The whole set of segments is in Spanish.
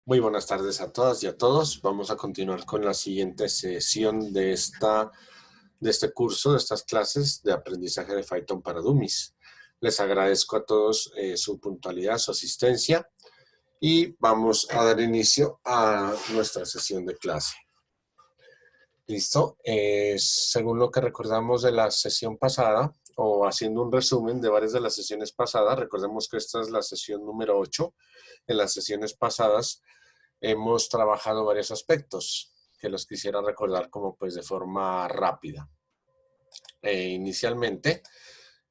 Muy buenas tardes a todas y a todos. Vamos a continuar con la siguiente sesión de este curso, de estas clases de aprendizaje de Python para Dummies. Les agradezco a todos su puntualidad, su asistencia y vamos a dar inicio a nuestra sesión de clase. ¿Listo? Según lo que recordamos de la sesión pasada, o haciendo un resumen de varias de las sesiones pasadas, recordemos que esta es la sesión número 8. En las sesiones pasadas hemos trabajado varios aspectos que los quisiera recordar como pues de forma rápida. Inicialmente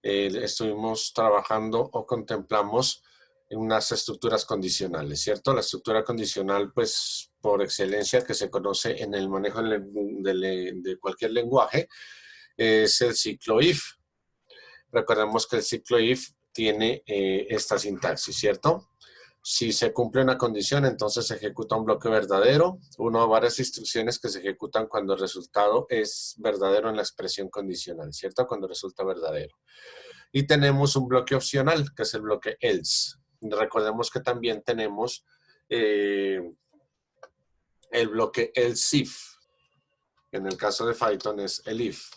estuvimos trabajando o contemplamos en unas estructuras condicionales, ¿cierto? La estructura condicional, pues, por excelencia que se conoce en el manejo de cualquier lenguaje, es el ciclo if. Recordemos que el ciclo if tiene esta sintaxis, ¿cierto? Si se cumple una condición, entonces se ejecuta un bloque verdadero, una o varias instrucciones que se ejecutan cuando el resultado es verdadero en la expresión condicional, ¿cierto? Cuando resulta verdadero. Y tenemos un bloque opcional, que es el bloque else. Recordemos que también tenemos el bloque else if. En el caso de Python es el if.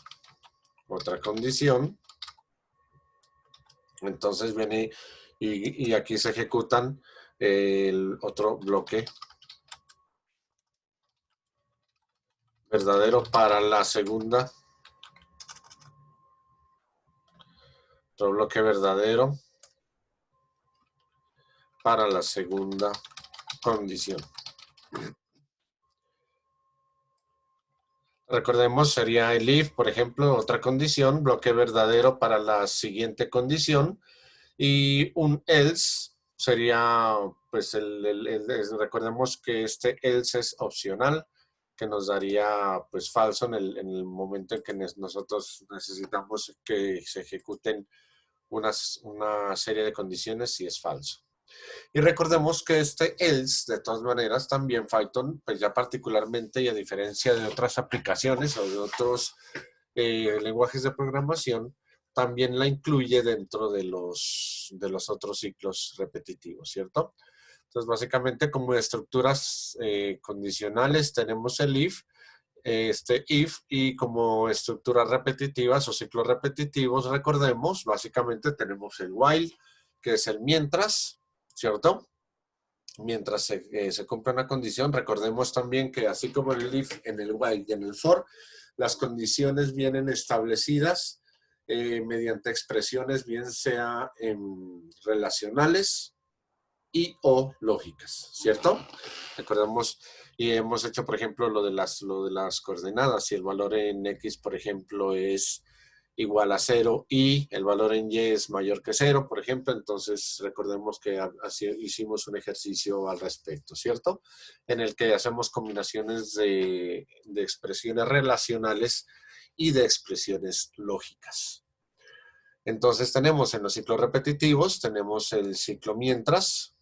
Otra condición. Entonces viene y aquí se ejecutan el otro bloque verdadero para la segunda. Otro bloque verdadero para la segunda condición. Recordemos, sería el if, por ejemplo, otra condición, bloque verdadero para la siguiente condición, y un else sería, pues, recordemos que este else es opcional, que nos daría, pues, falso en el momento en que nosotros necesitamos que se ejecuten una serie de condiciones si es falso. Y recordemos que este else, de todas maneras, también Python, pues ya particularmente y a diferencia de otras aplicaciones o de otros lenguajes de programación, también la incluye dentro de los otros ciclos repetitivos, ¿cierto? Entonces, básicamente, como estructuras condicionales tenemos el if, y como estructuras repetitivas o ciclos repetitivos, recordemos, básicamente tenemos el while, que es el mientras, ¿cierto? Mientras se cumple una condición, recordemos también que así como en el if, en el while y en el for, las condiciones vienen establecidas mediante expresiones, bien sea relacionales y o lógicas, ¿cierto? Recordemos y hemos hecho, por ejemplo, lo de las coordenadas. Si el valor en X, por ejemplo, es igual a 0 y el valor en Y es mayor que 0, por ejemplo, entonces recordemos que así hicimos un ejercicio al respecto, ¿cierto? En el que hacemos combinaciones de expresiones relacionales y de expresiones lógicas. Entonces tenemos en los ciclos repetitivos, tenemos el ciclo mientras,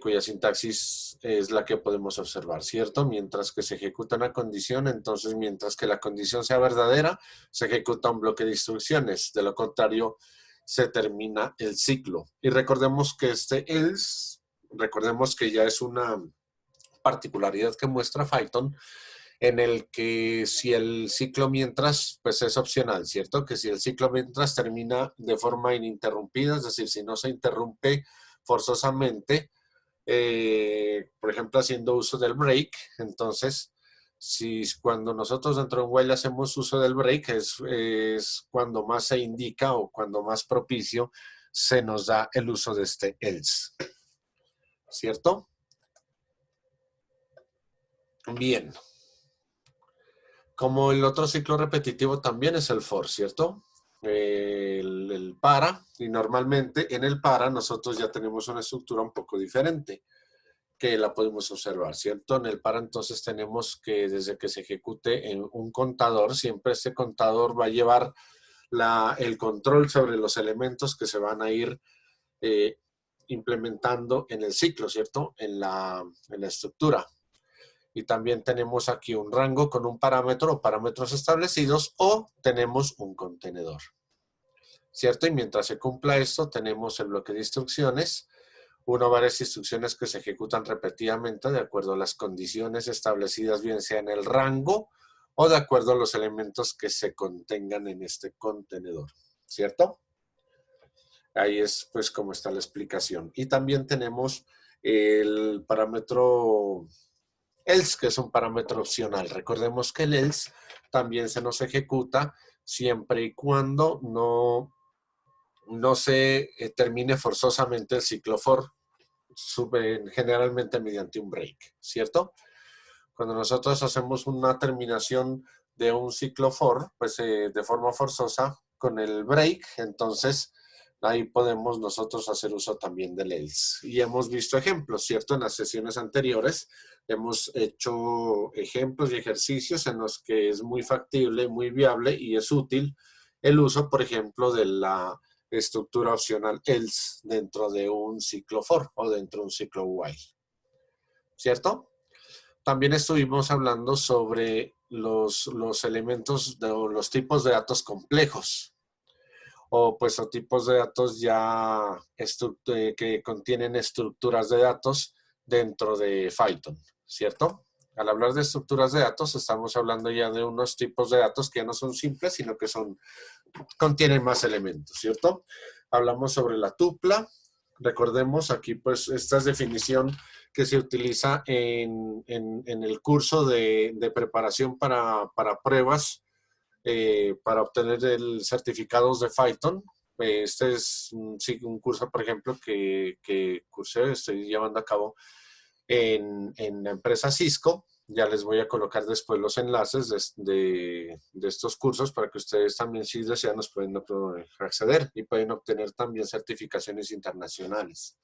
cuya sintaxis es la que podemos observar, ¿cierto? Mientras que se ejecuta una condición, entonces mientras que la condición sea verdadera, se ejecuta un bloque de instrucciones. De lo contrario, se termina el ciclo. Y recordemos que este else, recordemos que ya es una particularidad que muestra Python, en el que si el ciclo mientras, pues es opcional, ¿cierto? Que si el ciclo mientras termina de forma ininterrumpida, es decir, si no se interrumpe forzosamente, por ejemplo, haciendo uso del break, entonces, si cuando nosotros dentro de un while hacemos uso del break, es cuando más se indica o cuando más propicio se nos da el uso de este else, ¿cierto? Bien. Como el otro ciclo repetitivo también es el for, ¿cierto? El para, y normalmente en el para nosotros ya tenemos una estructura un poco diferente que la podemos observar, ¿cierto? En el para entonces tenemos que desde que se ejecute en un contador, siempre este contador va a llevar el control sobre los elementos que se van a ir implementando en el ciclo, ¿cierto? En la estructura. Y también tenemos aquí un rango con un parámetro o parámetros establecidos, o tenemos un contenedor, ¿cierto? Y mientras se cumpla esto, tenemos el bloque de instrucciones Uno, varias instrucciones que se ejecutan repetidamente de acuerdo a las condiciones establecidas, bien sea en el rango o de acuerdo a los elementos que se contengan en este contenedor, ¿cierto? Ahí es pues como está la explicación. Y también tenemos el parámetro else, que es un parámetro opcional. Recordemos que el else también se nos ejecuta siempre y cuando no se termine forzosamente el ciclo for, generalmente mediante un break, ¿cierto? Cuando nosotros hacemos una terminación de un ciclo for, pues de forma forzosa con el break, entonces ahí podemos nosotros hacer uso también del else. Y hemos visto ejemplos, ¿cierto? En las sesiones anteriores hemos hecho ejemplos y ejercicios en los que es muy factible, muy viable y es útil el uso, por ejemplo, de la estructura opcional else dentro de un ciclo for o dentro de un ciclo while, ¿cierto? También estuvimos hablando sobre los elementos o los tipos de datos complejos o pues o tipos de datos ya que contienen estructuras de datos dentro de Python, ¿cierto? Al hablar de estructuras de datos estamos hablando ya de unos tipos de datos que ya no son simples, sino que contienen más elementos, ¿cierto? Hablamos sobre la tupla. Recordemos aquí pues esta es definición que se utiliza en el curso de preparación para pruebas para obtener el certificados de Python. Este es un curso, por ejemplo, que cursé, estoy llevando a cabo en la empresa Cisco. Ya les voy a colocar después los enlaces de estos cursos para que ustedes también, si desean, nos pueden acceder y pueden obtener también certificaciones internacionales.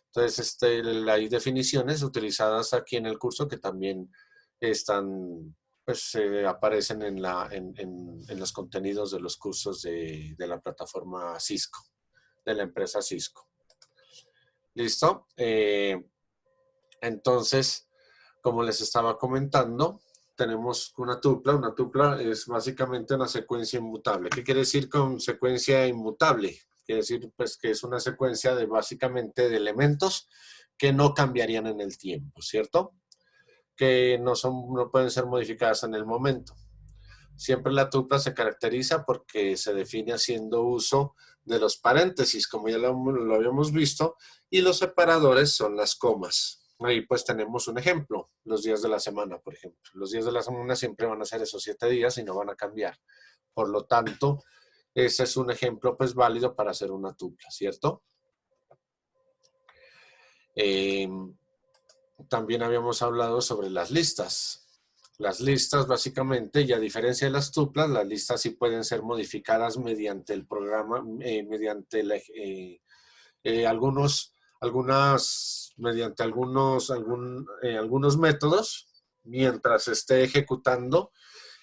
Entonces, hay definiciones utilizadas aquí en el curso que también están, pues, aparecen en los contenidos de los cursos de la plataforma Cisco, de la empresa Cisco. ¿Listo? Entonces, como les estaba comentando, tenemos una tupla. Una tupla es básicamente una secuencia inmutable. ¿Qué quiere decir con secuencia inmutable? Quiere decir pues, que es una secuencia de básicamente de elementos que no cambiarían en el tiempo, ¿cierto? Que no pueden ser modificadas en el momento. Siempre la tupla se caracteriza porque se define haciendo uso de los paréntesis, como ya lo habíamos visto, y los separadores son las comas. Ahí pues tenemos un ejemplo, los días de la semana, por ejemplo. Los días de la semana siempre van a ser esos 7 días y no van a cambiar. Por lo tanto, ese es un ejemplo pues válido para hacer una tupla, ¿cierto? También habíamos hablado sobre las listas. Las listas básicamente, y a diferencia de las tuplas, las listas sí pueden ser modificadas mediante el programa, mediante algunos métodos, mientras esté ejecutando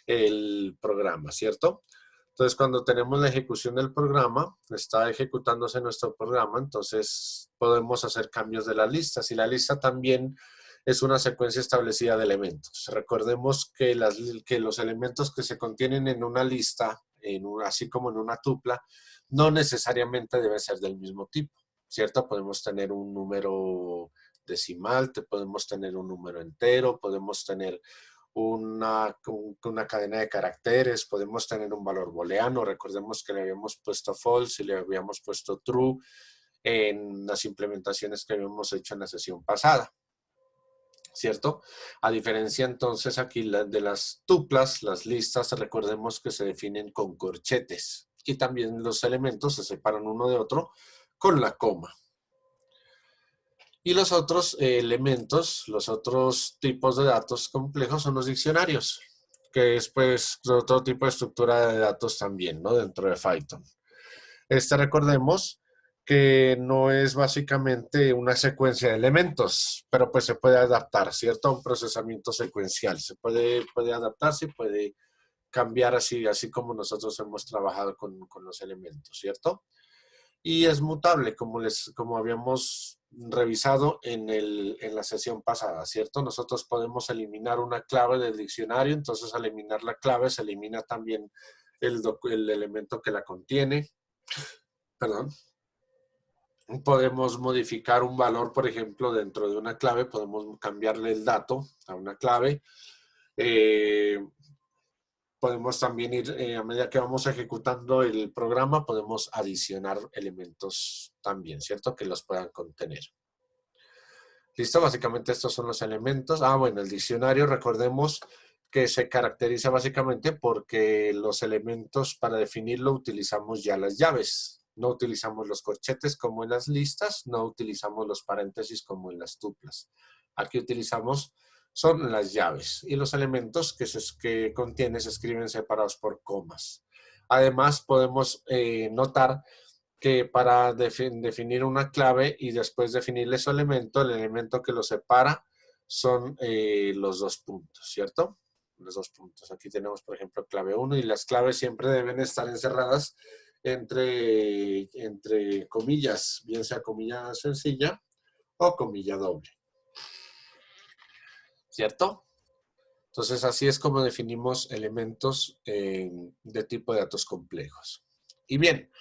el programa, ¿cierto? Entonces, cuando tenemos la ejecución del programa, está ejecutándose nuestro programa, entonces podemos hacer cambios de las listas. Y la lista también es una secuencia establecida de elementos. Recordemos que los elementos que se contienen en una lista, así como en una tupla, no necesariamente deben ser del mismo tipo, ¿cierto? Podemos tener un número decimal, podemos tener un número entero, podemos tener una cadena de caracteres, podemos tener un valor booleano. Recordemos que le habíamos puesto false y le habíamos puesto true en las implementaciones que habíamos hecho en la sesión pasada, ¿cierto? A diferencia entonces aquí de las tuplas, las listas, recordemos que se definen con corchetes y también los elementos se separan uno de otro con la coma. Y los otros elementos, los otros tipos de datos complejos son los diccionarios, que es pues otro tipo de estructura de datos también, ¿no? Dentro de Python. Recordemos que no es básicamente una secuencia de elementos, pero pues se puede adaptar, ¿cierto? A un procesamiento secuencial. Se puede adaptarse y puede cambiar así como nosotros hemos trabajado con los elementos, ¿cierto? Y es mutable, como habíamos revisado en la sesión pasada, ¿cierto? Nosotros podemos eliminar una clave del diccionario, entonces al eliminar la clave se elimina también el elemento que la contiene. Perdón. Podemos modificar un valor, por ejemplo, dentro de una clave, podemos cambiarle el dato a una clave. Podemos también ir, a medida que vamos ejecutando el programa, podemos adicionar elementos también, ¿cierto? Que los puedan contener. ¿Listo? Básicamente estos son los elementos. Bueno, el diccionario, recordemos que se caracteriza básicamente porque los elementos para definirlo utilizamos ya las llaves. No utilizamos los corchetes como en las listas, no utilizamos los paréntesis como en las tuplas. Aquí utilizamos son las llaves y los elementos que contiene se escriben separados por comas. Además, podemos notar que para definir una clave y después definirle su elemento, el elemento que lo separa son los dos puntos, ¿cierto? Los dos puntos. Aquí tenemos, por ejemplo, clave 1 y las claves siempre deben estar encerradas entre comillas, bien sea comilla sencilla o comilla doble, ¿cierto? Entonces, así es como definimos elementos de tipo de datos complejos. Y bien,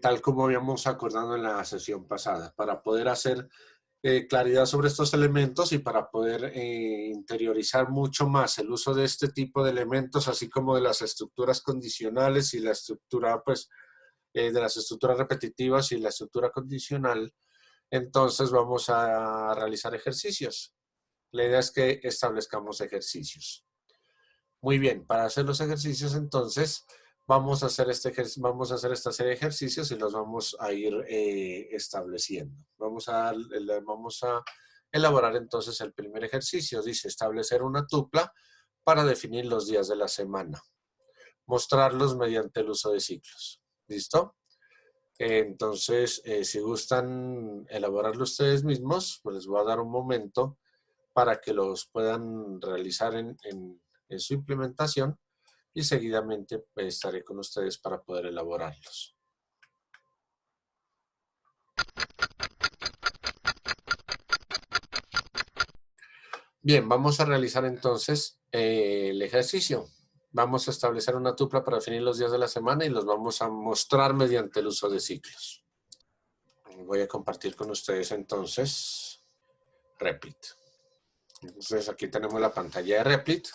tal como habíamos acordado en la sesión pasada, para poder hacer claridad sobre estos elementos y para poder interiorizar mucho más el uso de este tipo de elementos, así como de las estructuras condicionales y la estructura, pues, de las estructuras repetitivas y la estructura condicional, entonces vamos a realizar ejercicios. La idea es que establezcamos ejercicios. Muy bien, para hacer los ejercicios entonces vamos a hacer esta serie de ejercicios y los vamos a ir estableciendo. Vamos a elaborar entonces el primer ejercicio. Dice establecer una tupla para definir los días de la semana. Mostrarlos mediante el uso de ciclos. ¿Listo? Entonces, si gustan elaborarlo ustedes mismos, pues les voy a dar un momento para que los puedan realizar en su implementación y seguidamente estaré con ustedes para poder elaborarlos. Bien, vamos a realizar entonces el ejercicio. Vamos a establecer una tupla para definir los días de la semana y los vamos a mostrar mediante el uso de ciclos. Voy a compartir con ustedes entonces Replit. Entonces aquí tenemos la pantalla de Replit.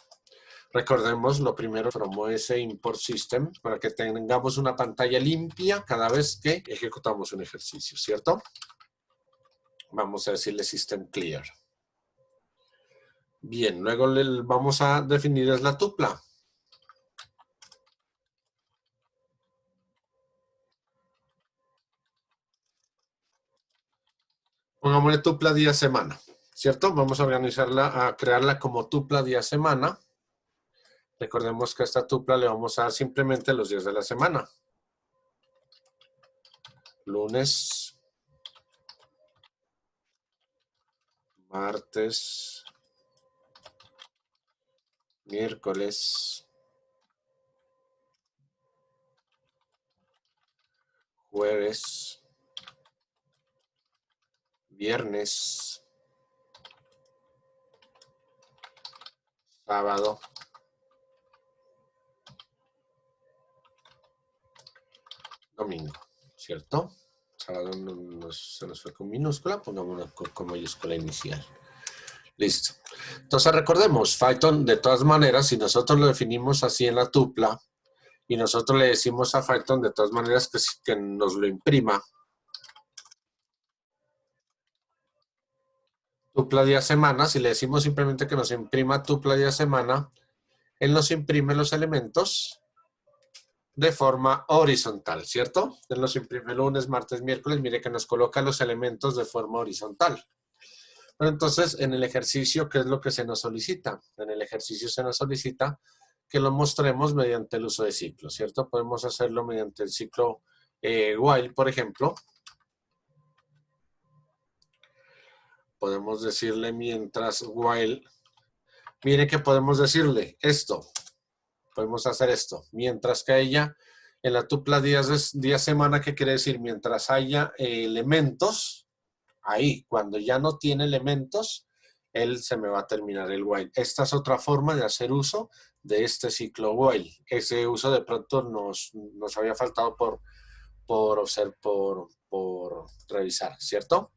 Recordemos lo primero, from ese import system, para que tengamos una pantalla limpia cada vez que ejecutamos un ejercicio, ¿cierto? Vamos a decirle system clear. Bien, luego vamos a definir la tupla. Pongámosle tupla día-semana, ¿cierto? Vamos a organizarla, a crearla como tupla día-semana. Recordemos que a esta tupla le vamos a dar simplemente los días de la semana. Lunes, martes, miércoles, jueves, viernes, sábado, domingo, ¿cierto? Sábado se nos fue con minúscula, pongámoslo con mayúscula inicial. Listo. Entonces recordemos, Python, de todas maneras, si nosotros lo definimos así en la tupla y nosotros le decimos a Python de todas maneras que nos lo imprima, tupla día semana, si le decimos simplemente que nos imprima tupla día semana, él nos imprime los elementos de forma horizontal, ¿cierto? Él nos imprime lunes, martes, miércoles, mire que nos coloca los elementos de forma horizontal. Pero entonces, en el ejercicio, ¿qué es lo que se nos solicita? En el ejercicio se nos solicita que lo mostremos mediante el uso de ciclos, ¿cierto? Podemos hacerlo mediante el ciclo while, por ejemplo. Podemos decirle mientras while. Mire que podemos decirle esto. Podemos hacer esto. Mientras que ella, en la tupla día-semana, ¿qué quiere decir? Mientras haya elementos, ahí, cuando ya no tiene elementos, él se me va a terminar el while. Esta es otra forma de hacer uso de este ciclo while. Ese uso de pronto nos había faltado por por revisar, ¿cierto?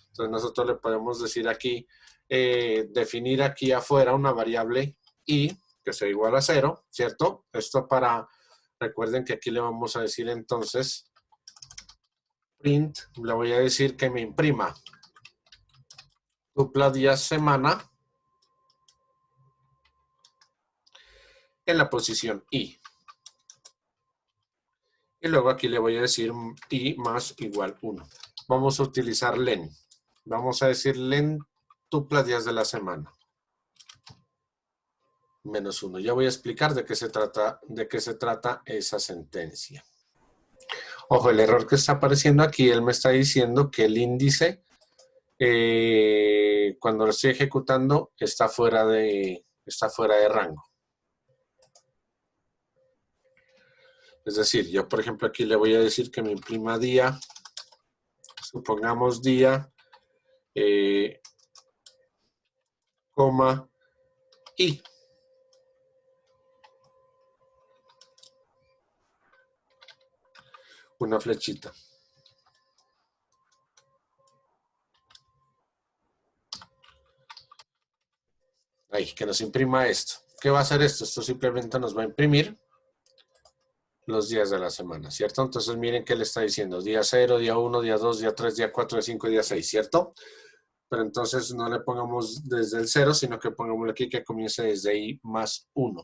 Entonces nosotros le podemos decir aquí, definir aquí afuera una variable i que sea igual a 0, ¿cierto? Esto recuerden que aquí le vamos a decir entonces, print, le voy a decir que me imprima tupla días semana en la posición i. Y luego aquí le voy a decir i más igual 1. Vamos a utilizar len. Vamos a decir len tupla días de la semana. Menos 1. Ya voy a explicar de qué se trata esa sentencia. Ojo, el error que está apareciendo aquí, él me está diciendo que el índice, cuando lo estoy ejecutando, está fuera de rango. Es decir, yo por ejemplo aquí le voy a decir que me imprima día, supongamos día, coma, y. Una flechita. Ahí, que nos imprima esto. ¿Qué va a hacer esto? Esto simplemente nos va a imprimir los días de la semana, ¿cierto? Entonces miren qué le está diciendo. Día 0, día 1, día 2, día 3, día 4, día 5, día 6, ¿cierto? Pero entonces no le pongamos desde el 0, sino que pongámosle aquí que comience desde i más 1.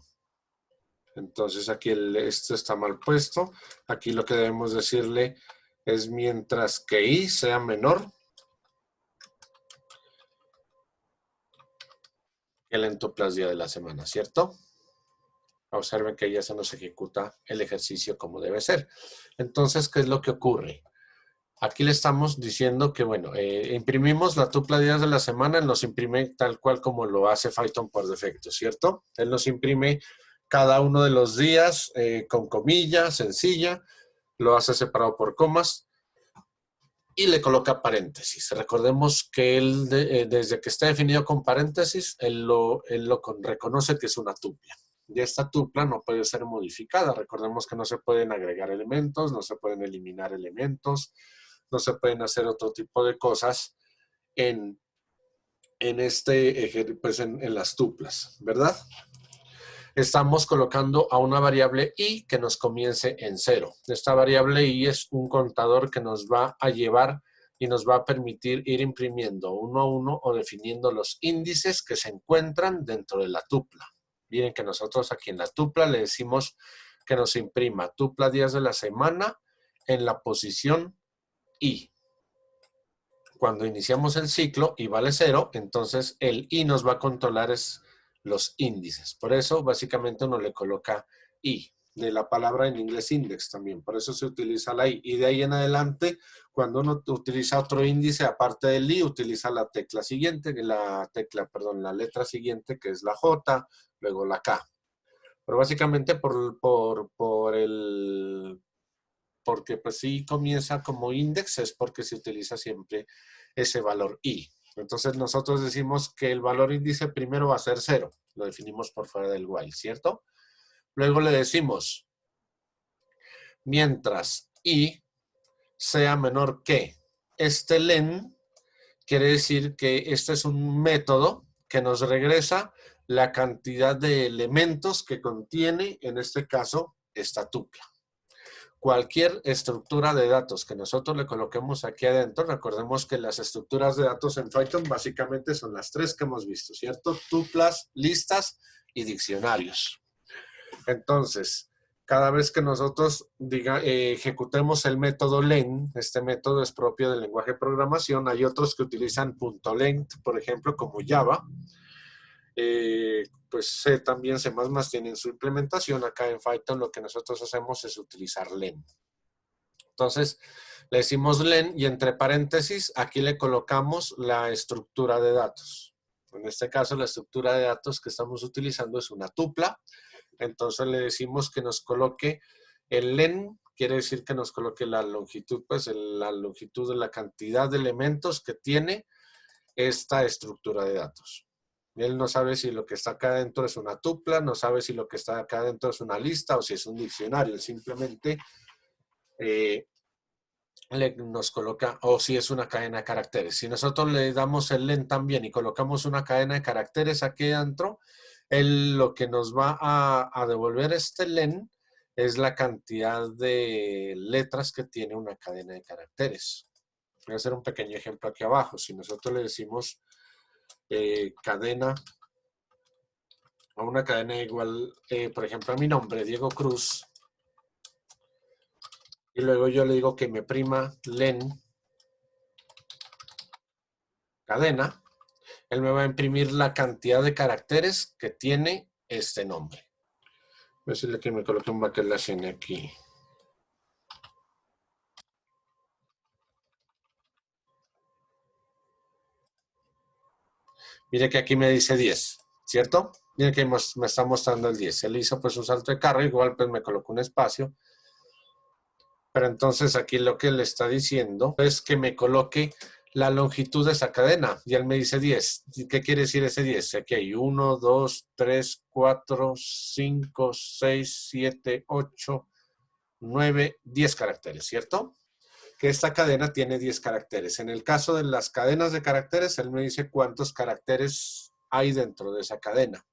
Entonces aquí esto está mal puesto. Aquí lo que debemos decirle es mientras que i sea menor que el entoplasdía de la semana, ¿cierto? Observen que ya se nos ejecuta el ejercicio como debe ser. Entonces, ¿qué es lo que ocurre? Aquí le estamos diciendo que, bueno, imprimimos la tupla días de la semana, él nos imprime tal cual como lo hace Python por defecto, ¿cierto? Él nos imprime cada uno de los días con comilla, sencilla, lo hace separado por comas y le coloca paréntesis. Recordemos que él, desde que está definido con paréntesis, él lo reconoce que es una tupla. Y esta tupla no puede ser modificada. Recordemos que no se pueden agregar elementos, no se pueden eliminar elementos, no se pueden hacer otro tipo de cosas en las tuplas, ¿verdad? Estamos colocando a una variable i que nos comience en 0. Esta variable i es un contador que nos va a llevar y nos va a permitir ir imprimiendo uno a uno o definiendo los índices que se encuentran dentro de la tupla. Miren que nosotros aquí en la tupla le decimos que nos imprima tupla días de la semana en la posición i. Cuando iniciamos el ciclo y vale 0, entonces el i nos va a controlar los índices. Por eso, básicamente, uno le coloca i, de la palabra en inglés index también. Por eso se utiliza la i. Y de ahí en adelante, cuando uno utiliza otro índice, aparte del i, utiliza la letra siguiente, que es la j, luego la k. Pero básicamente porque pues sí comienza como index, es porque se utiliza siempre ese valor i. Entonces nosotros decimos que el valor índice primero va a ser 0. Lo definimos por fuera del while, ¿cierto? Luego le decimos, mientras i sea menor que este len, quiere decir que este es un método que nos regresa la cantidad de elementos que contiene, en este caso, esta tupla. Cualquier estructura de datos que nosotros le coloquemos aquí adentro, recordemos que las estructuras de datos en Python básicamente son las tres que hemos visto, ¿cierto? Tuplas, listas y diccionarios. Entonces, cada vez que nosotros ejecutemos el método len, este método es propio del lenguaje de programación, hay otros que utilizan .length, por ejemplo, como Java, pues C también, C++ tienen su implementación. Acá en Python lo que nosotros hacemos es utilizar len. Entonces, le decimos len y entre paréntesis aquí le colocamos la estructura de datos. En este caso, la estructura de datos que estamos utilizando es una tupla. Entonces, le decimos que nos coloque el len, quiere decir que nos coloque la longitud, pues la longitud de la cantidad de elementos que tiene esta estructura de datos. Él no sabe si lo que está acá adentro es una tupla, no sabe si lo que está acá adentro es una lista o si es un diccionario. Él simplemente nos coloca, o si es una cadena de caracteres. Si nosotros le damos el len también y colocamos una cadena de caracteres aquí adentro, lo que nos va a devolver este len es la cantidad de letras que tiene una cadena de caracteres. Voy a hacer un pequeño ejemplo aquí abajo. Si nosotros le decimos cadena, a una cadena igual, por ejemplo, a mi nombre, Diego Cruz, y luego yo le digo que me prima len cadena, él me va a imprimir la cantidad de caracteres que tiene este nombre. Voy a decirle que me coloque un backslash n aquí. Mire que aquí me dice 10, ¿cierto? Mire que me está mostrando el 10. Él hizo pues un salto de carro, igual pues me colocó un espacio. Pero entonces aquí lo que le está diciendo es que me coloque la longitud de esa cadena. Y él me dice 10. ¿Qué quiere decir ese 10? Aquí hay 1, 2, 3, 4, 5, 6, 7, 8, 9, 10 caracteres, ¿cierto? Que esta cadena tiene 10 caracteres. En el caso de las cadenas de caracteres, él me dice cuántos caracteres hay dentro de esa cadena.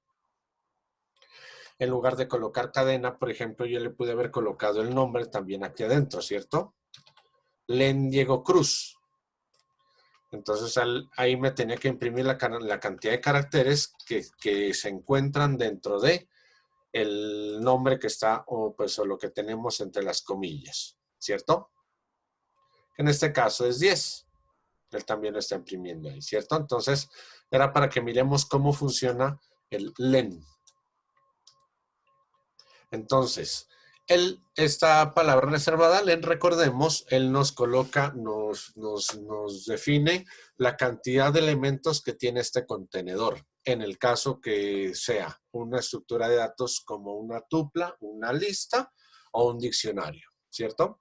En lugar de colocar cadena, por ejemplo, yo le pude haber colocado el nombre también aquí adentro, ¿cierto? Len Diego Cruz. Entonces ahí me tenía que imprimir la cantidad de caracteres que se encuentran dentro de el nombre que está, o lo que tenemos entre las comillas, ¿cierto? En este caso es 10. Él también lo está imprimiendo ahí, ¿cierto? Entonces, era para que miremos cómo funciona el len. Entonces, esta palabra reservada, len, recordemos, él nos coloca, nos define la cantidad de elementos que tiene este contenedor. En el caso que sea una estructura de datos como una tupla, una lista o un diccionario, ¿cierto?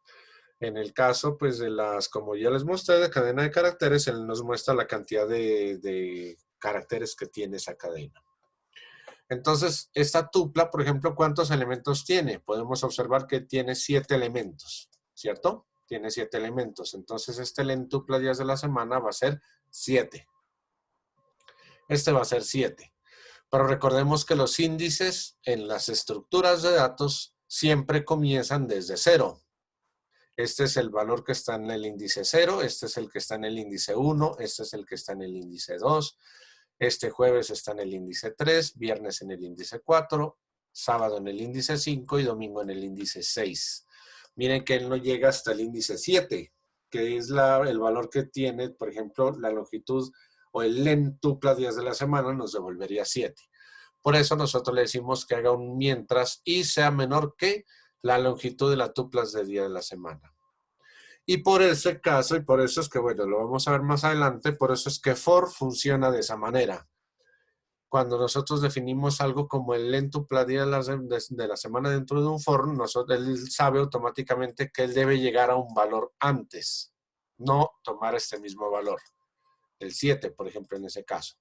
En el caso, pues, de las, como ya les mostré, de cadena de caracteres, él nos muestra la cantidad de caracteres que tiene esa cadena. Entonces, esta tupla, por ejemplo, ¿cuántos elementos tiene? Podemos observar que tiene 7 elementos, ¿cierto? Tiene 7 elementos. Entonces, este len tupla días de la semana va a ser 7. Este va a ser 7. Pero recordemos que los índices en las estructuras de datos siempre comienzan desde 0. Este es el valor que está en el índice 0, este es el que está en el índice 1, este es el que está en el índice 2, este jueves está en el índice 3, viernes en el índice 4, sábado en el índice 5 y domingo en el índice 6. Miren que él no llega hasta el índice 7, que es el valor que tiene, por ejemplo, la longitud o el len tupla días de la semana nos devolvería 7. Por eso nosotros le decimos que haga un mientras y sea menor que la longitud de las tuplas de día de la semana. Y por ese caso, y por eso es que, bueno, lo vamos a ver más adelante, por eso es que for funciona de esa manera. Cuando nosotros definimos algo como el len tupla día de la semana dentro de un for, él sabe automáticamente que él debe llegar a un valor antes, no tomar este mismo valor, el 7, por ejemplo, en ese caso.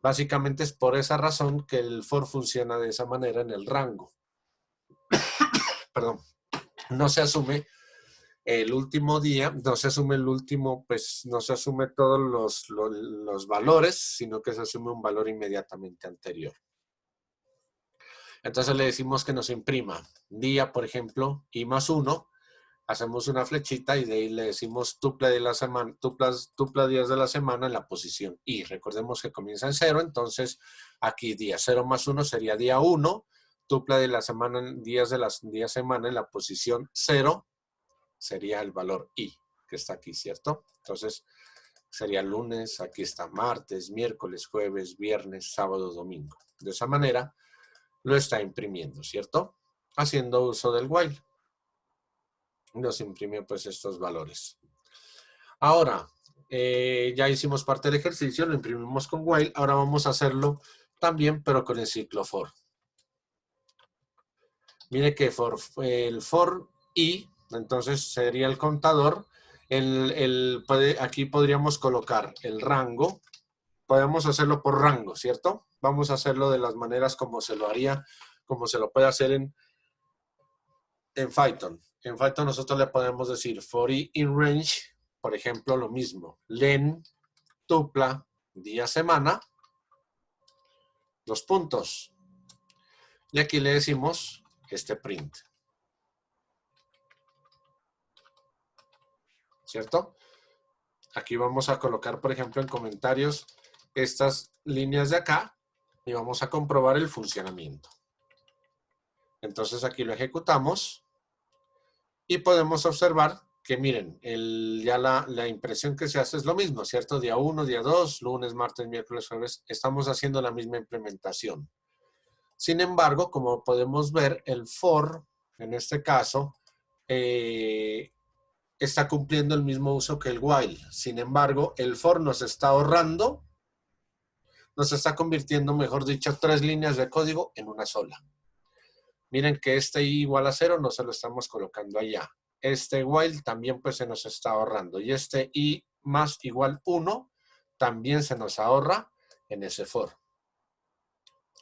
Básicamente es por esa razón que el for funciona de esa manera en el rango. Perdón, no se asume el último día, no se asume el último, pues no se asume todos los valores, sino que se asume un valor inmediatamente anterior. Entonces le decimos que nos imprima día, por ejemplo, i más 1, hacemos una flechita y de ahí le decimos tupla de la semana, tupla días de la semana en la posición i. Recordemos que comienza en 0, entonces aquí día 0 más 1 sería día 1, tupla de la semana, días de la semana en la posición 0, sería el valor i, que está aquí, ¿cierto? Entonces, sería lunes, aquí está martes, miércoles, jueves, viernes, sábado, domingo. De esa manera, lo está imprimiendo, ¿cierto? Haciendo uso del while. Nos imprime, pues, estos valores. Ahora, ya hicimos parte del ejercicio, lo imprimimos con while. Ahora vamos a hacerlo también, pero con el ciclo for. Mire que el for i, entonces sería el contador. Aquí podríamos colocar el rango. Podemos hacerlo por rango, ¿cierto? Vamos a hacerlo de las maneras como se lo haría, como se lo puede hacer En Python. En Python nosotros le podemos decir for i in range, por ejemplo, lo mismo. Len, tupla, día, semana, dos puntos. Y aquí le decimos este print. ¿Cierto? Aquí vamos a colocar, por ejemplo, en comentarios estas líneas de acá y vamos a comprobar el funcionamiento. Entonces aquí lo ejecutamos y podemos observar que miren, ya la impresión que se hace es lo mismo, ¿cierto? Día 1, día 2, lunes, martes, miércoles, jueves, estamos haciendo la misma implementación. Sin embargo, como podemos ver, el for, en este caso, está cumpliendo el mismo uso que el while. Sin embargo, el for nos está ahorrando, nos está convirtiendo, mejor dicho, 3 líneas de código en una sola. Miren que este i igual a 0 no se lo estamos colocando allá. Este while también pues se nos está ahorrando. Y este i más igual 1 también se nos ahorra en ese for.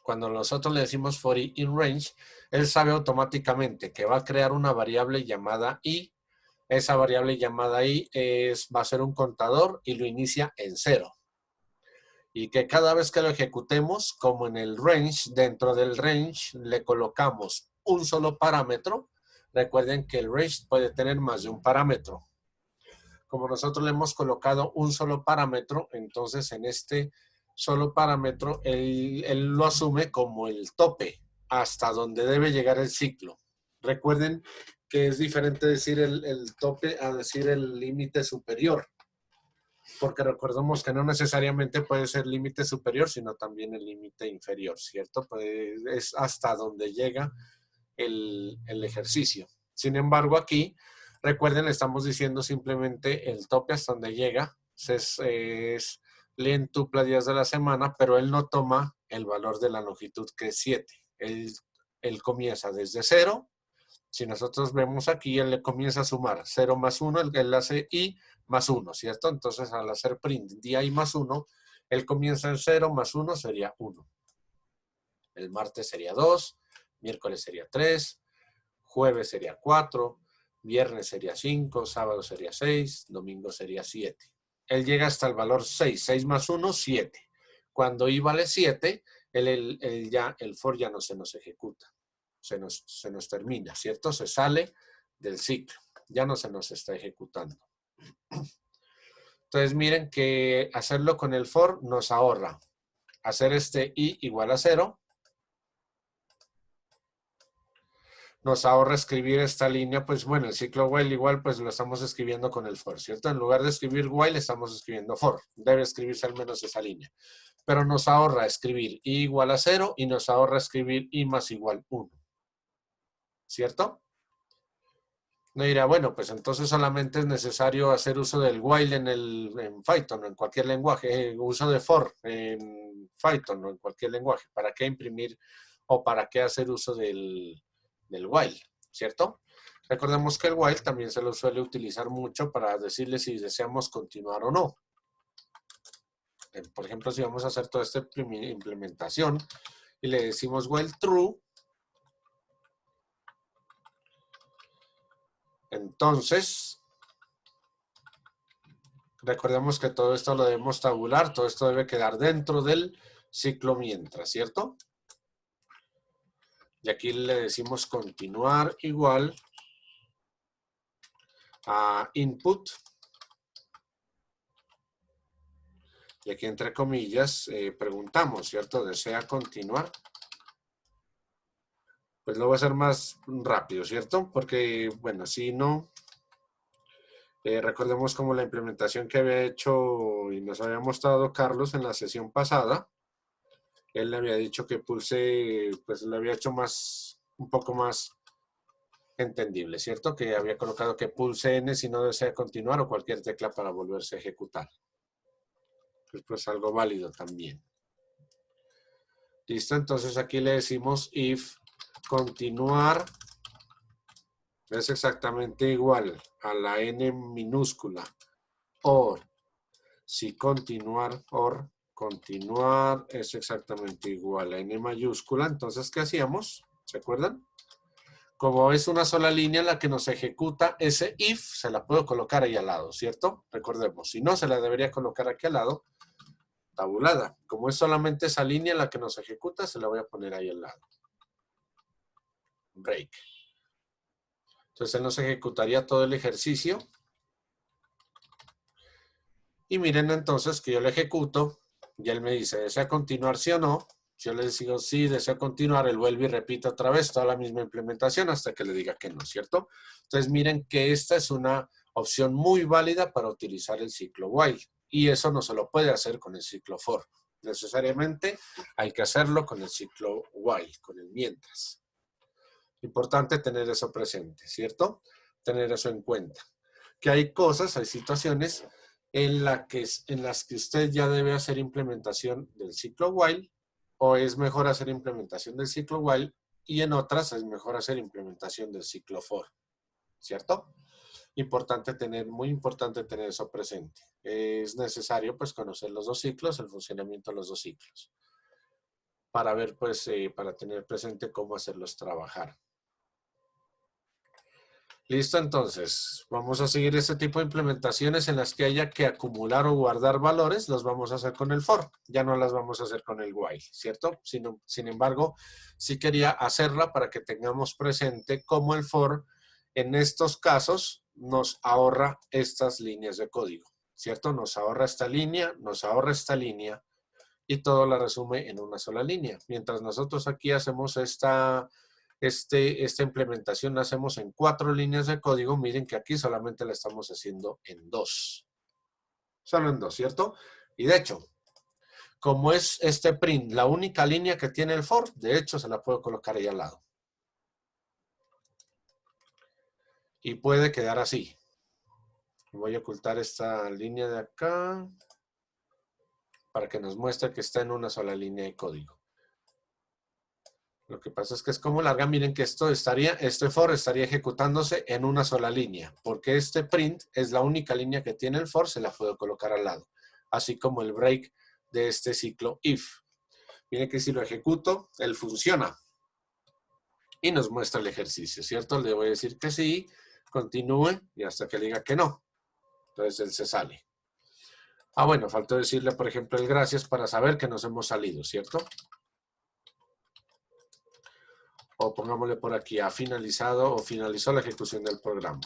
Cuando nosotros le decimos for i in range, él sabe automáticamente que va a crear una variable llamada i. Esa variable llamada i va a ser un contador y lo inicia en 0. Y que cada vez que lo ejecutemos, como en el range, dentro del range le colocamos un solo parámetro. Recuerden que el range puede tener más de un parámetro. Como nosotros le hemos colocado un solo parámetro, entonces en este solo parámetro él lo asume como el tope, hasta donde debe llegar el ciclo. Recuerden que es diferente decir el tope a decir el límite superior. Porque recordemos que no necesariamente puede ser límite superior, sino también el límite inferior, ¿cierto? Pues es hasta donde llega el ejercicio. Sin embargo, aquí, recuerden, estamos diciendo simplemente el tope hasta donde llega. Es len tupla días de la semana, pero él no toma el valor de la longitud que es 7. Él comienza desde 0. Si nosotros vemos aquí, él le comienza a sumar 0 más 1, él hace i más 1, ¿cierto? Entonces, al hacer print día i más 1, él comienza en 0 más 1 sería 1. El martes sería 2, miércoles sería 3, jueves sería 4, viernes sería 5, sábado sería 6, domingo sería 7. Él llega hasta el valor 6, 6 más 1, 7. Cuando i vale 7, el for ya no se nos ejecuta. Se nos termina, ¿cierto? Se sale del ciclo. Ya no se nos está ejecutando. Entonces, miren que hacerlo con el for nos ahorra. Hacer este i igual a 0. Nos ahorra escribir esta línea, pues bueno, el ciclo while igual pues lo estamos escribiendo con el for, ¿cierto? En lugar de escribir while, estamos escribiendo for. Debe escribirse al menos esa línea. Pero nos ahorra escribir i igual a 0 y nos ahorra escribir i más igual 1. ¿Cierto? No dirá, bueno, pues entonces solamente es necesario hacer uso del while en Python o en cualquier lenguaje, uso de for en Python o en cualquier lenguaje. ¿Para qué imprimir o para qué hacer uso del while? ¿Cierto? Recordemos que el while también se lo suele utilizar mucho para decirle si deseamos continuar o no. Por ejemplo, si vamos a hacer toda esta implementación y le decimos while true, entonces recordemos que todo esto lo debemos tabular, todo esto debe quedar dentro del ciclo mientras, ¿cierto? Y aquí le decimos continuar igual a input. Y aquí entre comillas preguntamos, ¿cierto? ¿Desea continuar? Pues lo voy a hacer más rápido, ¿cierto? Porque, bueno, si no, recordemos como la implementación que había hecho y nos había mostrado Carlos en la sesión pasada. Él le había dicho que pulse, pues lo había hecho un poco más entendible, ¿cierto? Que había colocado que pulse N si no desea continuar o cualquier tecla para volverse a ejecutar. Pues algo válido también. ¿Listo? Entonces aquí le decimos if continuar es exactamente igual a la N minúscula or si continuar es exactamente igual a N mayúscula. Entonces, ¿qué hacíamos? ¿Se acuerdan? como es una sola línea la que nos ejecuta ese if, se la puedo colocar ahí al lado, ¿cierto? Recordemos, si no, se la debería colocar aquí al lado, tabulada. Como es solamente esa línea la que nos ejecuta, se la voy a poner ahí al lado. Break. Entonces él nos ejecutaría todo el ejercicio. Y miren entonces que yo le ejecuto, y él me dice, ¿desea continuar sí o no? Yo le digo, sí, deseo continuar, él vuelve y repite otra vez toda la misma implementación hasta que le diga que no, ¿cierto? Entonces miren que esta es una opción muy válida para utilizar el ciclo while. Y eso no se lo puede hacer con el ciclo for. Necesariamente hay que hacerlo con el ciclo while, con el mientras. Importante tener eso presente, ¿cierto? Tener eso en cuenta. Que hay cosas, hay situaciones en las que usted ya debe hacer implementación del ciclo while, o es mejor hacer implementación del ciclo while, y en otras es mejor hacer implementación del ciclo for, ¿cierto? Muy importante tener eso presente. Es necesario pues conocer los dos ciclos, el funcionamiento de los dos ciclos, para ver pues, para tener presente cómo hacerlos trabajar. Listo, entonces, vamos a seguir este tipo de implementaciones en las que haya que acumular o guardar valores, los vamos a hacer con el for, ya no las vamos a hacer con el while, ¿cierto? Sin embargo, sí quería hacerla para que tengamos presente cómo el for, en estos casos, nos ahorra estas líneas de código, ¿cierto? Nos ahorra esta línea, y todo la resume en una sola línea. Mientras nosotros aquí hacemos esta implementación la hacemos en 4 líneas de código, miren que aquí solamente la estamos haciendo en 2. Solo en 2, ¿cierto? Y de hecho, como es este print la única línea que tiene el for, de hecho se la puedo colocar ahí al lado. Y puede quedar así. Voy a ocultar esta línea de acá para que nos muestre que está en una sola línea de código. Lo que pasa es que es como larga. Miren que este for estaría ejecutándose en una sola línea, porque este print es la única línea que tiene el for, se la puedo colocar al lado, así como el break de este ciclo if. Miren que si lo ejecuto, él funciona y nos muestra el ejercicio, ¿cierto? Le voy a decir que sí, continúe y hasta que le diga que no. Entonces él se sale. Ah, bueno, faltó decirle, por ejemplo, el gracias para saber que nos hemos salido, ¿cierto? O pongámosle por aquí, ha finalizado o finalizó la ejecución del programa.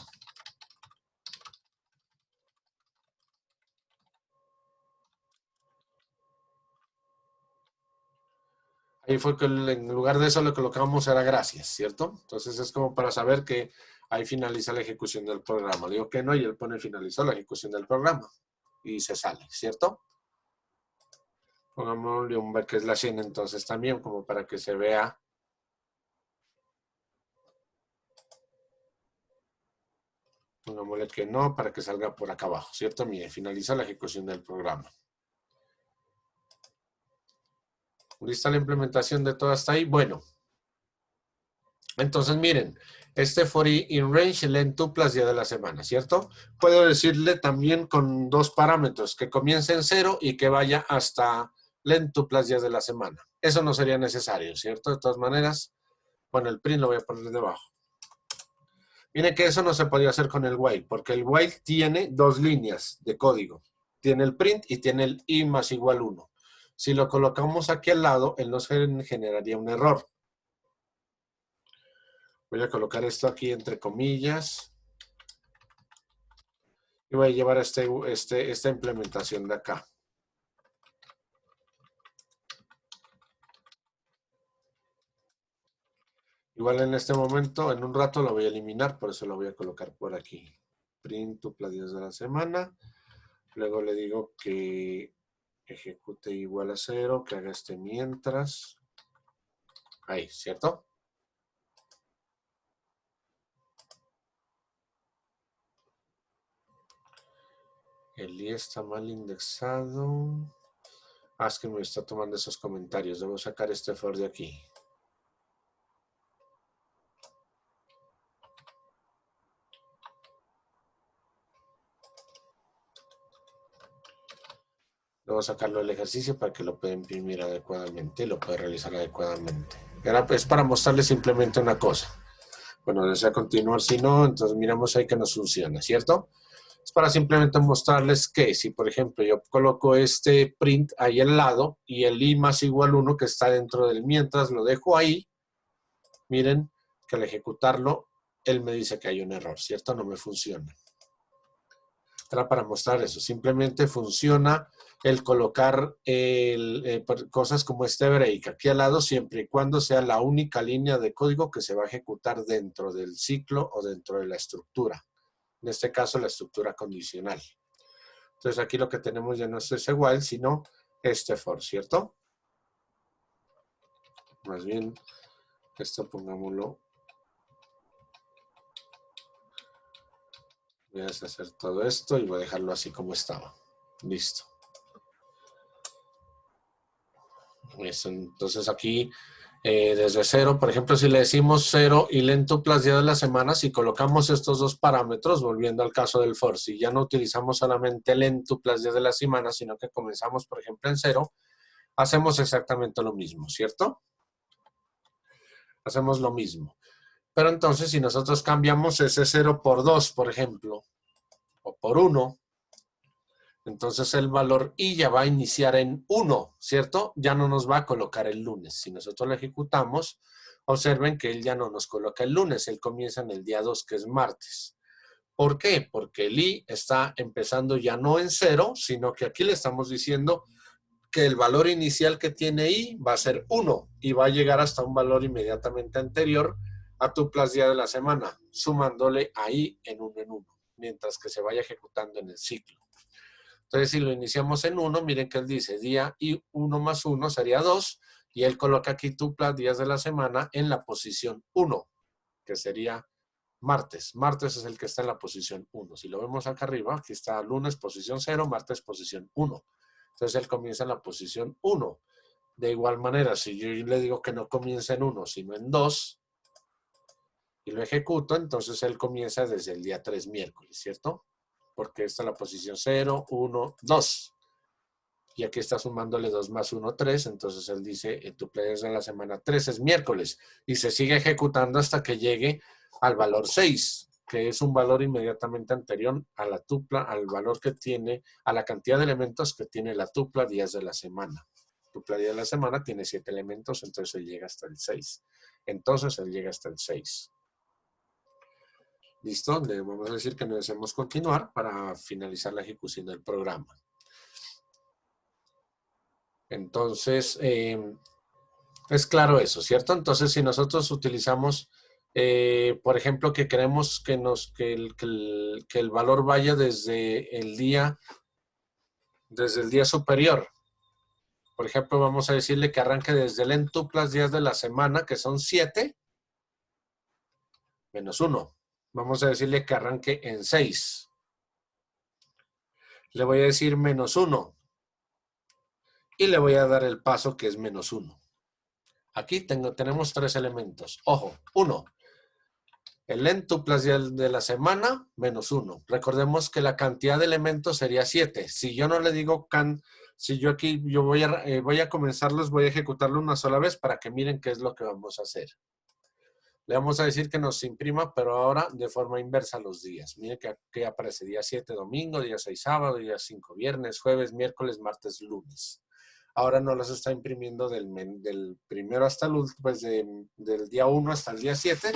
Ahí fue que en lugar de eso lo que colocamos era gracias, ¿cierto? Entonces es como para saber que ahí finaliza la ejecución del programa. Le digo que no y él pone finalizó la ejecución del programa y se sale, ¿cierto? Pongámosle un \n entonces también como para que se vea. Pongámosle que no para que salga por acá abajo, ¿cierto? Mire, finaliza la ejecución del programa. ¿Lista la implementación de todo hasta ahí? Bueno. Entonces, miren, este for in range len tuplas día de la semana, ¿cierto? Puedo decirle también con 2 parámetros, que comience en 0 y que vaya hasta len tuplas días de la semana. Eso no sería necesario, ¿cierto? De todas maneras, bueno, el print lo voy a poner debajo. Miren que eso no se podía hacer con el while, porque el while tiene 2 líneas de código. Tiene el print y tiene el i más igual 1. Si lo colocamos aquí al lado, él nos generaría un error. Voy a colocar esto aquí entre comillas. Y voy a llevar esta implementación de acá. Igual en este momento, en un rato lo voy a eliminar, por eso lo voy a colocar por aquí. Print tupla días de la semana. Luego le digo que ejecute igual a 0, que haga este mientras. Ahí, ¿cierto? El i está mal indexado. Ah, es que me está tomando esos comentarios. Debo sacar este for de aquí. Debo sacarlo del ejercicio para que lo pueda imprimir adecuadamente y lo pueda realizar adecuadamente. Es para mostrarles simplemente una cosa. Bueno, desea continuar, si no, entonces miramos ahí que nos funciona, ¿cierto? Es para simplemente mostrarles que si, por ejemplo, yo coloco este print ahí al lado y el i más igual 1 que está dentro del mientras lo dejo ahí, miren que al ejecutarlo, él me dice que hay un error, ¿cierto? No me funciona. Era para mostrar eso. Simplemente funciona el colocar cosas como este break aquí al lado siempre y cuando sea la única línea de código que se va a ejecutar dentro del ciclo o dentro de la estructura. En este caso, la estructura condicional. Entonces, aquí lo que tenemos ya no es ese while, sino este for, ¿cierto? Más bien, esto pongámoslo. Voy a deshacer todo esto y voy a dejarlo así como estaba. Listo. Eso, entonces aquí, desde cero, por ejemplo, si le decimos 0 y lentuplas día de la semana, si colocamos estos dos parámetros, volviendo al caso del for, si ya no utilizamos solamente lentuplas día de la semana, sino que comenzamos, por ejemplo, en 0, hacemos exactamente lo mismo, ¿cierto? Hacemos lo mismo. Pero entonces, si nosotros cambiamos ese 0 por 2, por ejemplo, o por 1, entonces el valor i ya va a iniciar en 1, ¿cierto? Ya no nos va a colocar el lunes. Si nosotros lo ejecutamos, observen que él ya no nos coloca el lunes, él comienza en el día 2, que es martes. ¿Por qué? Porque el i está empezando ya no en 0, sino que aquí le estamos diciendo que el valor inicial que tiene i va a ser 1 y va a llegar hasta un valor inmediatamente anterior a tuplas día de la semana, sumándole a i en 1, mientras que se vaya ejecutando en el ciclo. Entonces, si lo iniciamos en 1, miren que él dice día y 1 más 1 sería 2, y él coloca aquí tuplas días de la semana en la posición 1, que sería martes. Martes es el que está en la posición 1. Si lo vemos acá arriba, aquí está lunes posición 0, martes posición 1. Entonces, él comienza en la posición 1. De igual manera, si yo le digo que no comienza en 1, sino en 2, y lo ejecuto, entonces él comienza desde el día 3, miércoles, ¿cierto? Porque esta es la posición 0, 1, 2. Y aquí está sumándole 2 más 1, 3. Entonces él dice, tu players de la semana 3 es miércoles. Y se sigue ejecutando hasta que llegue al valor 6, que es un valor inmediatamente anterior a la tupla, al valor que tiene, a la cantidad de elementos que tiene la tupla días de la semana. Tupla día de la semana tiene 7 elementos, entonces él llega hasta el 6. Entonces él llega hasta el 6. ¿Listo? Le vamos a decir que no deseamos continuar para finalizar la ejecución del programa. Entonces, es claro eso, ¿cierto? Entonces, si nosotros utilizamos, por ejemplo, que queremos que el valor vaya desde el día superior. Por ejemplo, vamos a decirle que arranque desde el entuplas días de la semana, que son 7, menos 1. Vamos a decirle que arranque en 6. Le voy a decir menos 1. Y le voy a dar el paso que es menos 1. Aquí tenemos 3 elementos. Ojo, 1. El lentuplas de la semana, menos 1. Recordemos que la cantidad de elementos sería 7. Si yo no le digo si yo aquí voy a comenzarlos, voy a ejecutarlo una sola vez para que miren qué es lo que vamos a hacer. Le vamos a decir que nos imprima, pero ahora de forma inversa los días. Miren que aquí aparece día 7 domingo, día 6 sábado, día 5 viernes, jueves, miércoles, martes, lunes. Ahora no los está imprimiendo del primero hasta el último, pues del día 1 hasta el día 7,